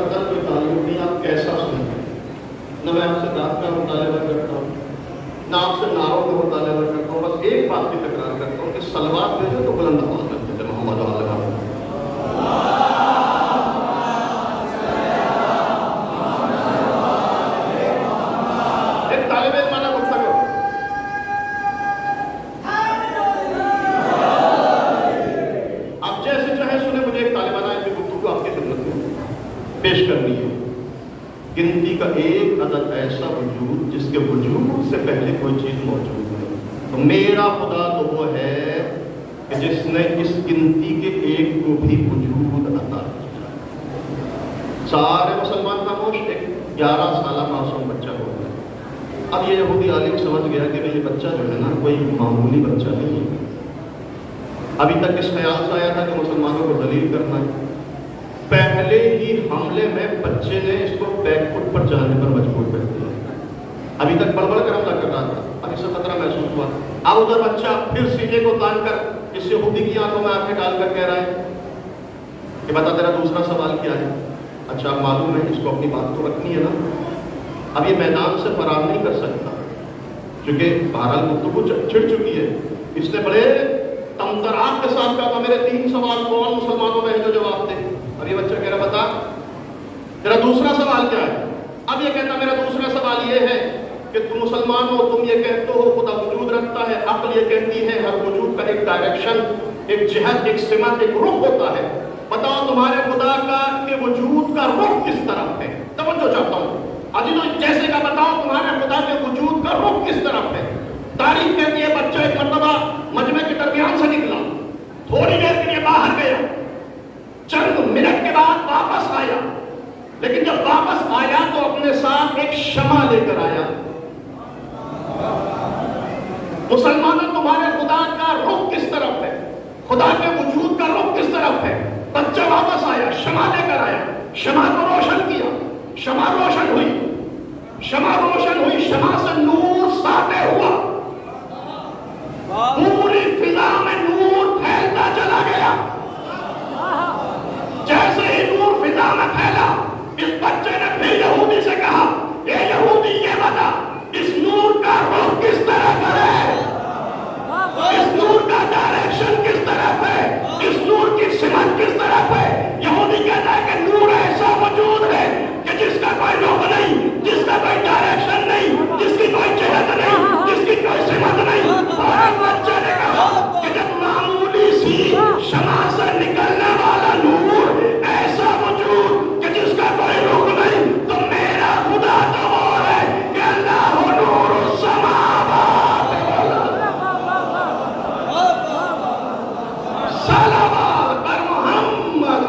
قطع کوئی تعلق نہیں آپ کیسا سنیں گے. نہ میں آپ سے رات کا مطالبہ کرتا ہوں نہ آپ سے نعروں کا مطالبہ کرتا ہوں. بس ایک بات کی تکرار کرتا ہوں کہ صلوات بھیجو تو بلند آواز میں بھیجو محمد علیہ وسلم. ایک طالب علم والا گفتہ کرو. آپ جیسے چاہے سنیں. مجھے ایک طالبانہ کی گفتگو آپ کی خدمت میں پیش کرنی ہے. گنتی کا ایک عدد ایسا وجود جس کے وجود سے پہلے کوئی چیز موجود نہیں. تو میرا خدا تو وہ ہے کہ جس نے اس گنتی کے ایک کو بھی وجود عطا کیا. سارے مسلمان خاموش. ایک 11 سالہ معصوم بچہ ہو گیا. اب یہ یہودی عالم سمجھ گیا کہ یہ بچہ جو ہے نا کوئی معمولی بچہ نہیں ہے. ابھی تک اس خیال سے آیا تھا کہ مسلمانوں کو ذلیل کرنا ہے. پہلے ہی حملے میں بچے نے اس کو بیک فٹ پر جانے پر مجبور کر دیا. ابھی تک بڑبڑ کر حملہ کر رہا تھا. اب اسے خطرہ محسوس ہوا. اب ادھر بچہ پھر سینے کو تان کر اس یہودی کی آنکھوں میں آنکھیں ڈال کر کہہ رہا ہے کہ بتا تیرا دوسرا سوال کیا ہے. اچھا معلوم ہے اس کو اپنی بات تو رکھنی ہے نا. اب یہ میدان سے فرار نہیں کر سکتا کیونکہ بہرحال گفتگو چھڑ چکی ہے. اس نے بڑے تمتراہٹ کے ساتھ کہا تھا میرے 3 سوال کون مسلمانوں میں ہے جو جواب دے. اب یہ بچہ کہہ رہا بتا تیرا دوسرا سوال کیا ہے. اب یہ کہتا میرا دوسرا سوال یہ ہے کہ تم مسلمان ہو, تم یہ کہتے ہو خدا وجود رکھتا ہے, عقل یہ کہتی ہے ہر وجود کا ایک ڈائریکشن, ایک جہت, ایک سمت, ایک رخ ہوتا ہے. بتاؤ تمہارے خدا کا کہ وجود کا رخ کس طرف ہے. توجہ چاہتا ہوں ابھی تو جیسے کا بتاؤ تمہارے خدا کے وجود کا رخ کس طرف ہے. تاریخ کہتی ہے بچہ ایک مرتبہ مجمع کے درمیان سے نکلا, تھوڑی دیر کے لیے باہر گیا, چند منٹ کے بعد واپس آیا, لیکن جب واپس آیا تو اپنے ساتھ ایک شمع لے کر آیا. مسلمانوں تمہارے خدا کا رخ کس طرف ہے, خدا کے وجود کا رخ کس طرف ہے. بچہ واپس آیا, شمع لے کر آیا, شمع کو روشن کیا, شمع روشن ہوئی, شمع روشن ہوئی, شمع سے نور ساطع ہوا, پوری فضا میں نور پھیلتا چلا گیا. جیسے ہی نور فضا میں پھیلا اس بچے نے پھر یہودی سے کہا اے یہودی یہ بتا اس نور کا رخ کس طرف ہے, اس نور کا ڈائریکشن کس طرف ہے, اس نور کی سمت کس طرف ہے. یہودی کہتا ہے کہ نور ایسا وجود ہے کہ جس کا کوئی رخ نہیں, جس کا کوئی ڈائریکشن نہیں, جس کی کوئی جہت نہیں, جس کی کوئی سمت نہیں. اور بچے نے کہا کہ جب معمولی سی شمع سے نکلنے والا نور ایسا وجود کہ جس کا کوئی رخ نہیں, تو میرا خدا تو وہ ہے کہ اللہ نور السماوات صلوات بر محمد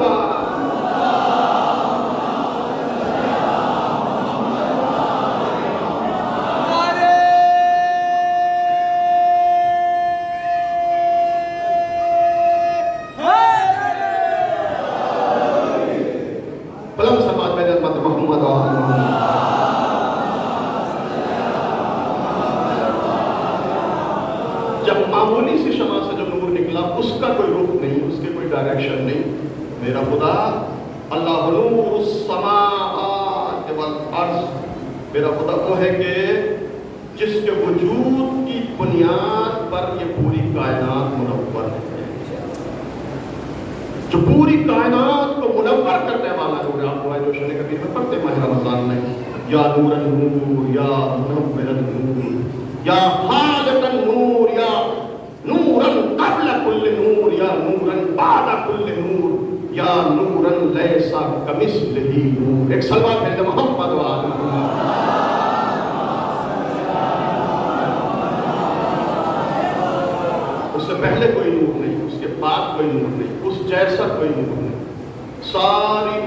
معمولی سی شمع سے جو نور نکلا اس کا کوئی رخ نہیں, اس کے کوئی ڈائریکشن نہیں. میرا خدا اللہ نور السماوات والارض, میرا خدا وہ ہے کہ جس کے وجود کی بنیاد پر یہ پوری کائنات منور ہے, جو پوری کائنات کو منور کرنے والا نور. آپ کو جو شان کبیر میں پڑھتے ماہ رمضان میں یا نور النور یا منور النور یا خالق النور یا نوراً قبل کل نور یا نوراً بعد کل نور یا نوراً لیسا کمثلہ نور. ایک صلوات ہے محمد وآل محمد. اس سے پہلے کوئی نور نہیں, اس کے بعد کوئی نور نہیں, اس جیسا کوئی نور نہیں. ساری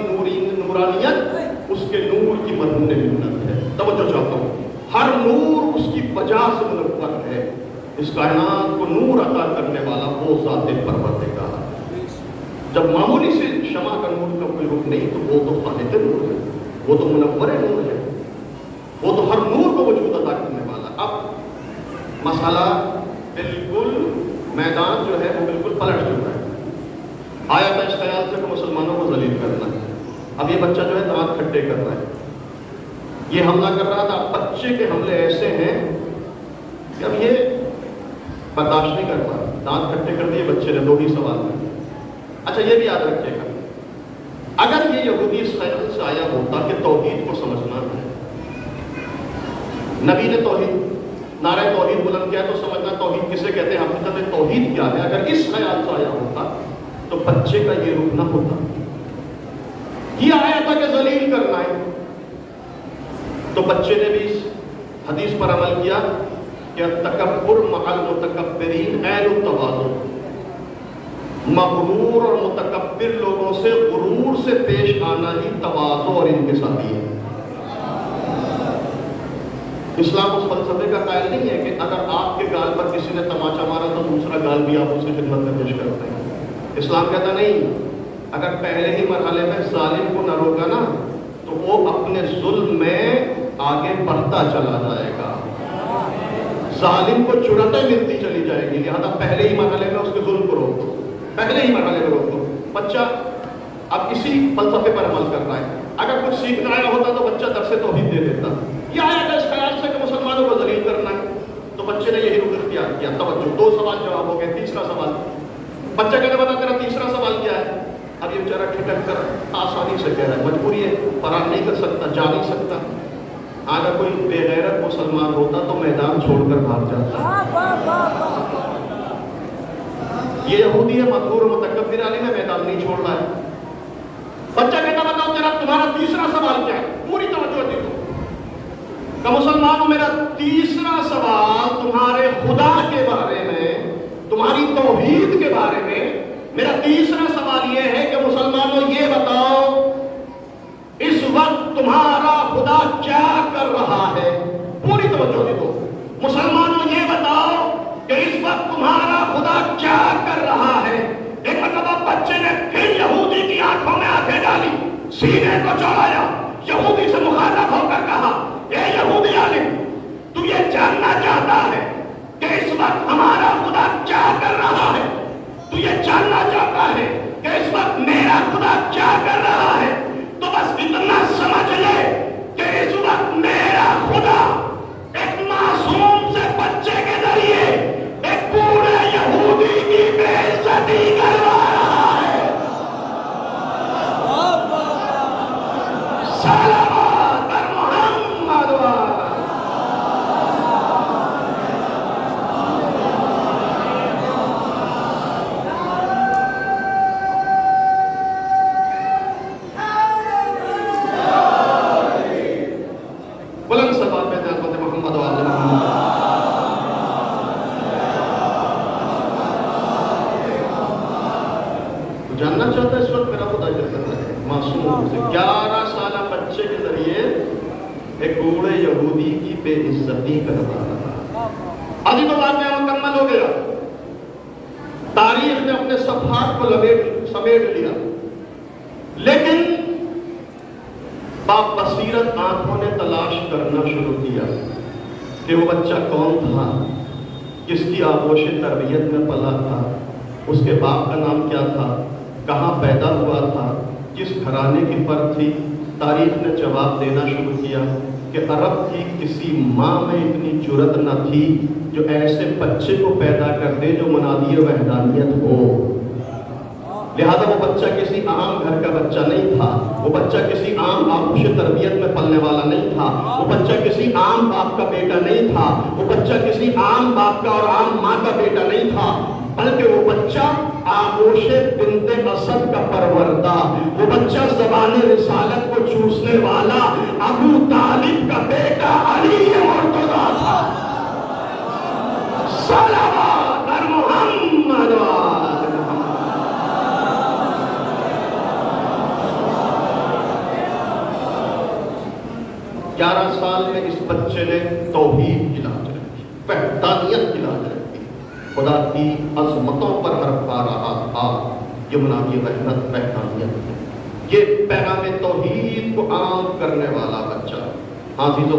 نورانیت اس کے نور کی مضمون منت ہے. توجہ چاہتا ہوں ہر نور اس کی وجہ سے منور ہے. اس کائنات کو نور عطا کرنے والا وہ ذات پروردگار. جب معمولی سے شمع کا نور کا کوئی رخ نہیں تو وہ تو خالق نور ہے, وہ تو منور نور ہے, وہ تو ہر نور کو وجود عطا کرنے والا. اب مسئلہ بالکل میدان جو ہے وہ بالکل پلٹ چکا ہے. آیا تھا اس خیال سے کہ مسلمانوں کو ذلیل کرنا ہے, اب یہ بچہ جو ہے دانت کھٹے کر رہا ہے، یہ حملہ کر رہا تھا. بچے کے حملے ایسے ہیں کہ اب یہ برداشت نہیں کر پا رہا، دانت کھٹے کر دیے بچے نے 2 ہی سوال میں. اچھا یہ بھی یاد رکھیے گا، اگر یہ یہودی اس خیال سے آیا ہوتا کہ توحید کو سمجھنا ہے، نبی نے توحید نعرہ توحید بلند کیا تو سمجھنا توحید کسے کہتے ہیں، حقیقت توحید کیا ہے، اگر اس خیال سے آیا ہوتا تو بچے کا یہ رخ نہ ہوتا. یہ آیا تھا کہ ذلیل کرنا ہے، تو بچے نے بھی اس حدیث پر عمل کیا کہ تکبر مع المتکبرین عین التواضع، مغرور اور متکبر لوگوں سے غرور سے پیش آنا ہی تواضع اور انکساری ہے. اسلام اس فلسفے کا قائل نہیں ہے کہ اگر آپ کے گال پر کسی نے تماچا مارا تو دوسرا گال بھی آپ اس کی خدمت میں پیش کرتے ہیں. اسلام کہتا نہیں، اگر پہلے ہی مرحلے میں ظالم کو نہ روکا نا تو وہ اپنے ظلم میں آگے بڑھتا چلا جائے گا، ظالم کو جرأتیں ملتی چلی جائے گی. لہذا پہلے ہی مرحلے میں اس کے ظلم کو روک دو، پہلے ہی مرحلے میں روک دو. بچہ اب اسی فلسفے پر عمل کر رہا ہے. اگر کچھ سیکھنا آیا ہوتا تو بچہ درس توحید دے دیتا. یہ آیا تھا اس خیال سے کہ مسلمانوں کو ذلیل کرنا ہے، تو بچے نے یہی رخ اختیار کیا. توجہ، 2 سوال جواب ہو گئے. تیسرا سوال، بچہ کہنے بتا تیرا تیسرا سوال کیا ہے؟ اب یہ بیچارہ ٹھٹک کر آسانی سے کہہ رہا ہے، مجبوری ہے، فرار نہیں کر سکتا، جا نہیں سکتا. اگر کوئی بے غیرت مسلمان ہوتا تو میدان چھوڑ کر بھاگ جاتا. یہ یہودی ہے، مغرور و متکبر عالم ہے، میدان نہیں چھوڑ رہا ہے. بچہ کہتا بتاؤ تمہارا تیسرا سوال کیا ہے؟ پوری توجہ دی کہ مسلمانوں میرا تیسرا سوال تمہارے خدا کے بارے میں، تمہاری توحید کے بارے میں، میرا تیسرا سوال یہ ہے کہ مسلمانوں یہ بتاؤ اس وقت تمہارا خدا کیا کر رہا ہے. پوری توجہ دی. مسلمانوں یہ بتاؤ کہ اس وقت تمہارا خدا کیا کر رہا ہے. ایک مرتبہ بچے نے پھر یہودی کی آنکھوں میں آنکھیں ڈالی، سینے کو چوڑایا، یہودی سے مخاطب ہو کر کہا، اے یہودی عالم، تو یہ جاننا چاہتا ہے کہ اس وقت ہمارا خدا کیا کر رہا ہے؟ تو یہ جاننا چاہتا ہے کہ اس وقت میرا خدا کیا کر رہا ہے؟ تو بس اتنا سمجھ لے کہ اس وقت میرا خدا ایک معصوم سے بچے کے ذریعے ایک پورے یہودی کی بے عزتی کروا رہا ہے. صلوات بر محمد بلند سبات میں حضرت محمد و آل محمد. جاننا چاہتا ہے اس وقت میرا خدا کیا کر رہا ہے؟ معصوم سے 11 سالہ بچے کے ذریعے ایک بوڑھے یہودی کی بے عزتی کروا رہا. ابھی تو واقعہ مکمل ہو گیا، تاریخ نے اپنے صفحات کو سمیٹ لیا، لیکن باپ بصیرت آنکھوں نے تلاش کرنا شروع کیا کہ وہ بچہ کون تھا، کس کی آغوش تربیت میں پلا تھا، اس کے باپ کا نام کیا تھا، کہاں پیدا ہوا تھا، کس گھرانے کی فرد تھی. تاریخ نے جواب دینا شروع کیا کہ عرب کی کسی ماں میں اتنی جرأت نہ تھی جو ایسے بچے کو پیدا کر دے جو منادی وحدانیت ہو. لہذا وہ بچہ کسی عام گھر کا بچہ نہیں تھا، وہ بچہ کسی عام آغوش تربیت میں پلنے والا نہیں تھا، وہ بچہ کسی عام باپ کا بیٹا نہیں تھا، وہ بچہ کسی عام باپ کا اور عام ماں کا بیٹا نہیں تھا، بلکہ وہ بچہ آغوش بنت اسد کا پروردہ، وہ بچہ زبان رسالت کو چوسنے والا ابو طالب کا بیٹا علی مرتضیٰ تھا. صلوات بر محمد و آل محمد. 11 سال میں اس بچے نے توحید کی لاج رکھی، وحدانیت کی لاج رکھی، خدا کی عظمتوں پر حرف پا رہا تھا. یمنا کی وحدانیت، یہ پیغام توحید کو عام کرنے والا بچہ. ہاں عزیزو،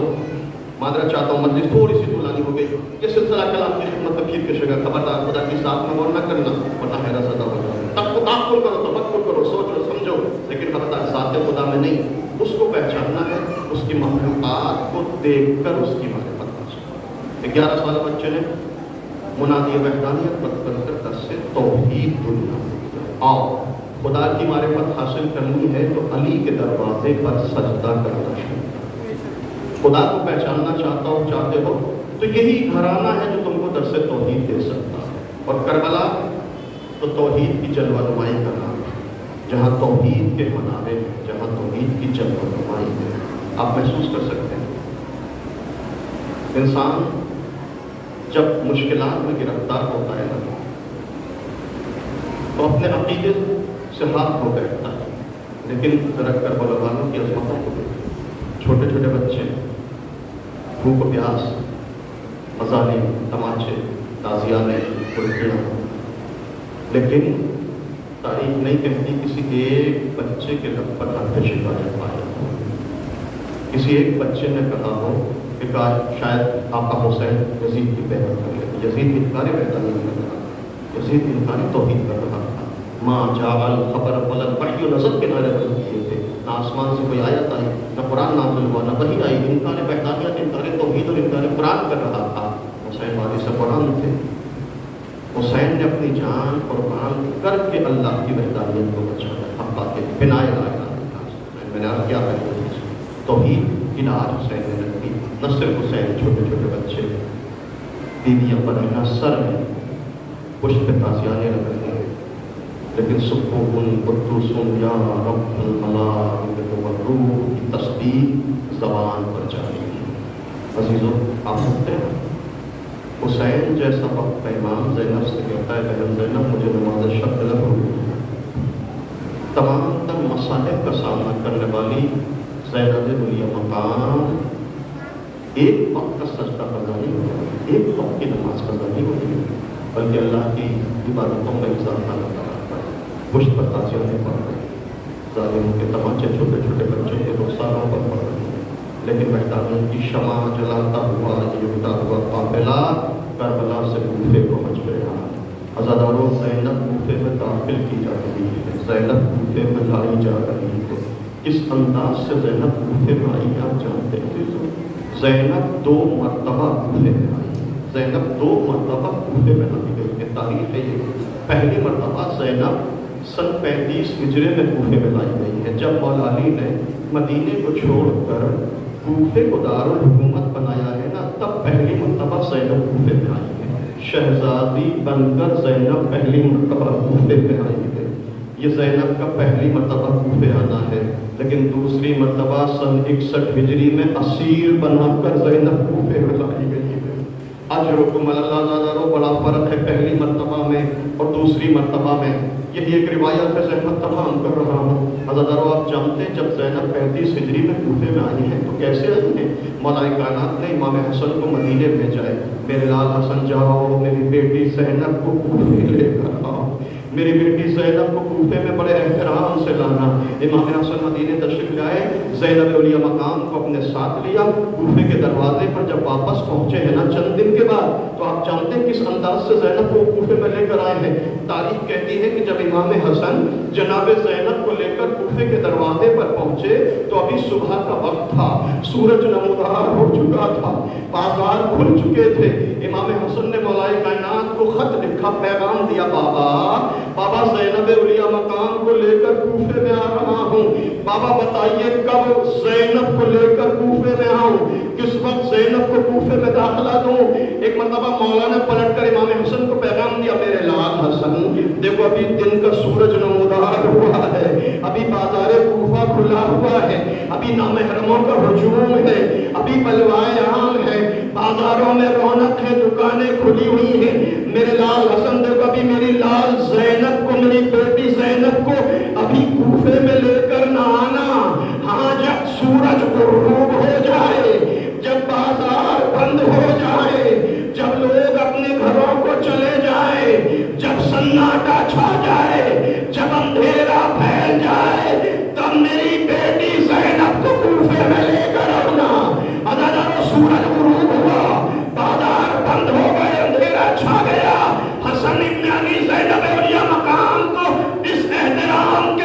معذرت چاہتا ہوں، مجلس تھوڑی سی طولانی ہو گئی. یہ سلسلہ کل آپ کی خدمت میں پھر پیش ہوگا. خبردار خدا کی ذات میں غور نہ کرنا ورنہ حیرت زدہ ہو جاؤ. تب کو تعقل کرو، تفکر کرو، سوچو، سمجھو، لیکن خبردار ذات خدا میں نہیں. اس کو پہچاننا ہے، اس کی مخلوقات کو دیکھ کر اس کی معرفت حاصل. 11 سال بچے نے منادی وحدانیت بند کر دس سے توحید دنیا. آؤ خدا کی معرفت حاصل کرنی ہے تو علی کے دروازے پر سجدہ کرنا شروع. خدا کو پہچاننا چاہتے ہو تو یہی گھرانہ ہے جو تم کو درس توحید دے سکتا ہے. اور کربلا تو توحید کی جلوہ نمائی کا نام ہے، جہاں توحید کے منارے ہیں، جہاں توحید کی جلوہ نمائی ہے. آپ محسوس کر سکتے ہیں انسان جب مشکلات میں گرفتار ہوتا ہے نا تو اپنے عقیدے سے ہاتھ دھو بیٹھتا ہے. لیکن ذرا کربلا والوں کی عظمتوں کو دیکھیں. چھوٹے چھوٹے بچے، بھوک و پیاس، مظالم، تماچے، تازیانے، پھرتیاں، لیکن تاریخ نہیں کہتی کسی ایک بچے کے لب پر حرف شفا جب پایا ہو. کسی ایک بچے نے کہا ہو کہ شاید آقا حسین یزید کی بیعت کر لیتے. یزید انکار بیعت نہیں کر رہا، یزید انکار توحید کر رہا تھا. ماں جاء الخبر ولد وحی نزل کے نعرے بلند کیے تھے. نہ آسمان سے کوئی آیت آئی، نہ قرآن نازل ہوا، نہ وحی آئی. انکار وحدانیت، انکار توحید اور انکار قرآن کر رہا تھا. حسین وارث قرآن تھے. حسین نے اپنی جان قربان کر کے اللہ کی وحدانیت کو بچایا. اب باتیں بنا میں نے کیا ہے توحید علاج حسین نے رکھی. نہ صرف حسین، چھوٹے چھوٹے بچے، بیویاں بنانا سر میں پشت پہ تازیانے لگ رہے ہیں، لیکن سکون قدوسن یا رب الملائکۃ والروح کی تسبیح زبان پر جاری ہے. عزیزو آپ سنتے ہیں حسین جیسا وقت کا امام زینب سے کہتا ہے بہن زینب مجھے نماز شب طلب ہو گئی. تمام تر مصائب کا سامنا کرنے والی زینب علیہ مقام ایک وقت کا سجدہ قضا نہیں ہوگا، ایک وقت کی نماز قضا نہیں ہوگی، بلکہ اللہ کی عبادتوں میں اضافہ لگا پشت پر تازیانے پڑھ رہے ہیں. ظالموں کے تماچے چھوٹے چھوٹے بچوں کے رخساروں پر پڑھ رہے ہیں، لیکن وحدانیت کی شمع جلاتا ہوا جلتا ہوا قافلہ کربلا سے کوفے پہنچ گیا. عزاداروں زینب کوفے میں داخل کی جا رہی ہے، زینب کوفے میں لائی جا رہی ہے. کس انداز سے زینب کوفے میں آئی آپ جانتے ہیں؟ زینب 2 مرتبہ کوفے میں آئی. زینب 2 مرتبہ کوفے میں آئی گئی ہے. تاریخ ہے یہ. پہلی مرتبہ زینب سن 35 ہجرے میں کوفے میں لائی گئی ہے، جب مولا علی نے مدینے کو چھوڑ کر کوفے کو دارالحکومت بنایا ہے نا، تب پہلی مرتبہ زینب کوفے میں آئی ہے. شہزادی بن کر زینب پہلی مرتبہ کوفے میں آئی ہے. یہ زینب کا پہلی مرتبہ کوفے آنا ہے، لیکن دوسری مرتبہ سن 61 ہجری میں اسیر بنا کر زینب کوفے میں لائی گئی ہے. اجرکم اللہ، بڑا فرق ہے پہلی مرتبہ میں اور دوسری مرتبہ میں. یہی ایک روایت ہے، زحمت تمام کر رہا ہوں. حضرات آپ جانتے ہیں جب زینب 35 ہجری میں کوفے میں آئی ہیں تو کیسے آئی ہیں؟ مولا کائنات نے امام حسن کو مدینے بھیجا ہے. میرے لال حسن جاؤ، میری بیٹی زینب کو کوفے لے کر آؤ، میری بیٹی زینب کو کوفے میں بڑے احترام سے لانا. امام حسن مدینے تشریف لائے، زینب علیہ مقام کو اپنے ساتھ لیا. کوفے کے دروازے پر جب واپس پہنچے ہیں نا چند دن کے بعد، تو آپ جانتے ہیں کس انداز سے زینب کو کوفے میں لے کر آئے ہیں. تاریخ کہتی ہے کہ جب امام حسن جناب زینب کو لے کر کوفے کے دروازے پر پہنچے تو ابھی صبح کا وقت تھا، سورج نمودار ہو چکا تھا، بازار کھل چکے تھے. امام حسن نے مولا کائنات کو خط لکھا، پیغام دیا، بابا زینب علیہ مقام کو لے کر کوفے میں آ رہا ہوں. بابا بتائیے کب زینب کو لے کر کوفے میں آؤں، کس وقت زینب کو کوفے میں داخلہ دوں. ایک مرتبہ مولا نے پلٹ کر امام حسن کو پیغام دیا، میرے لال حسن دیکھو ابھی دن کا سورج نمودار ہوا ہے، ابھی بازار کوفہ کھلا ہوا ہے، ابھی نامحرموں کا ہجوم ہے، ابھی بلوائے عام ہے، بازاروں میں رونق ہے، دکانیں کھلی ہوئی ہیں. میرے لال حسن دیکھو ابھی میری لال زینب کو، میری بیٹی زینب کو ابھی کوفے میں لے کر نہ آنا. ہاں جب سورج غروب ہو جائے، جب بازار بند ہو جائے، جب لوگ اپنے گھروں کو چلے جائے، جب سناٹا چھا جائے، جب اندھیرا پھیل جائے، تب میری بیٹی زینب کو کوفے میں لے کر آنا. ادھر سورج غروب ہوا، بازار بند ہو گئے، اندھیرا چھا گیا. حسن ابن علی زینب علیہ مقام کو اس احترام کے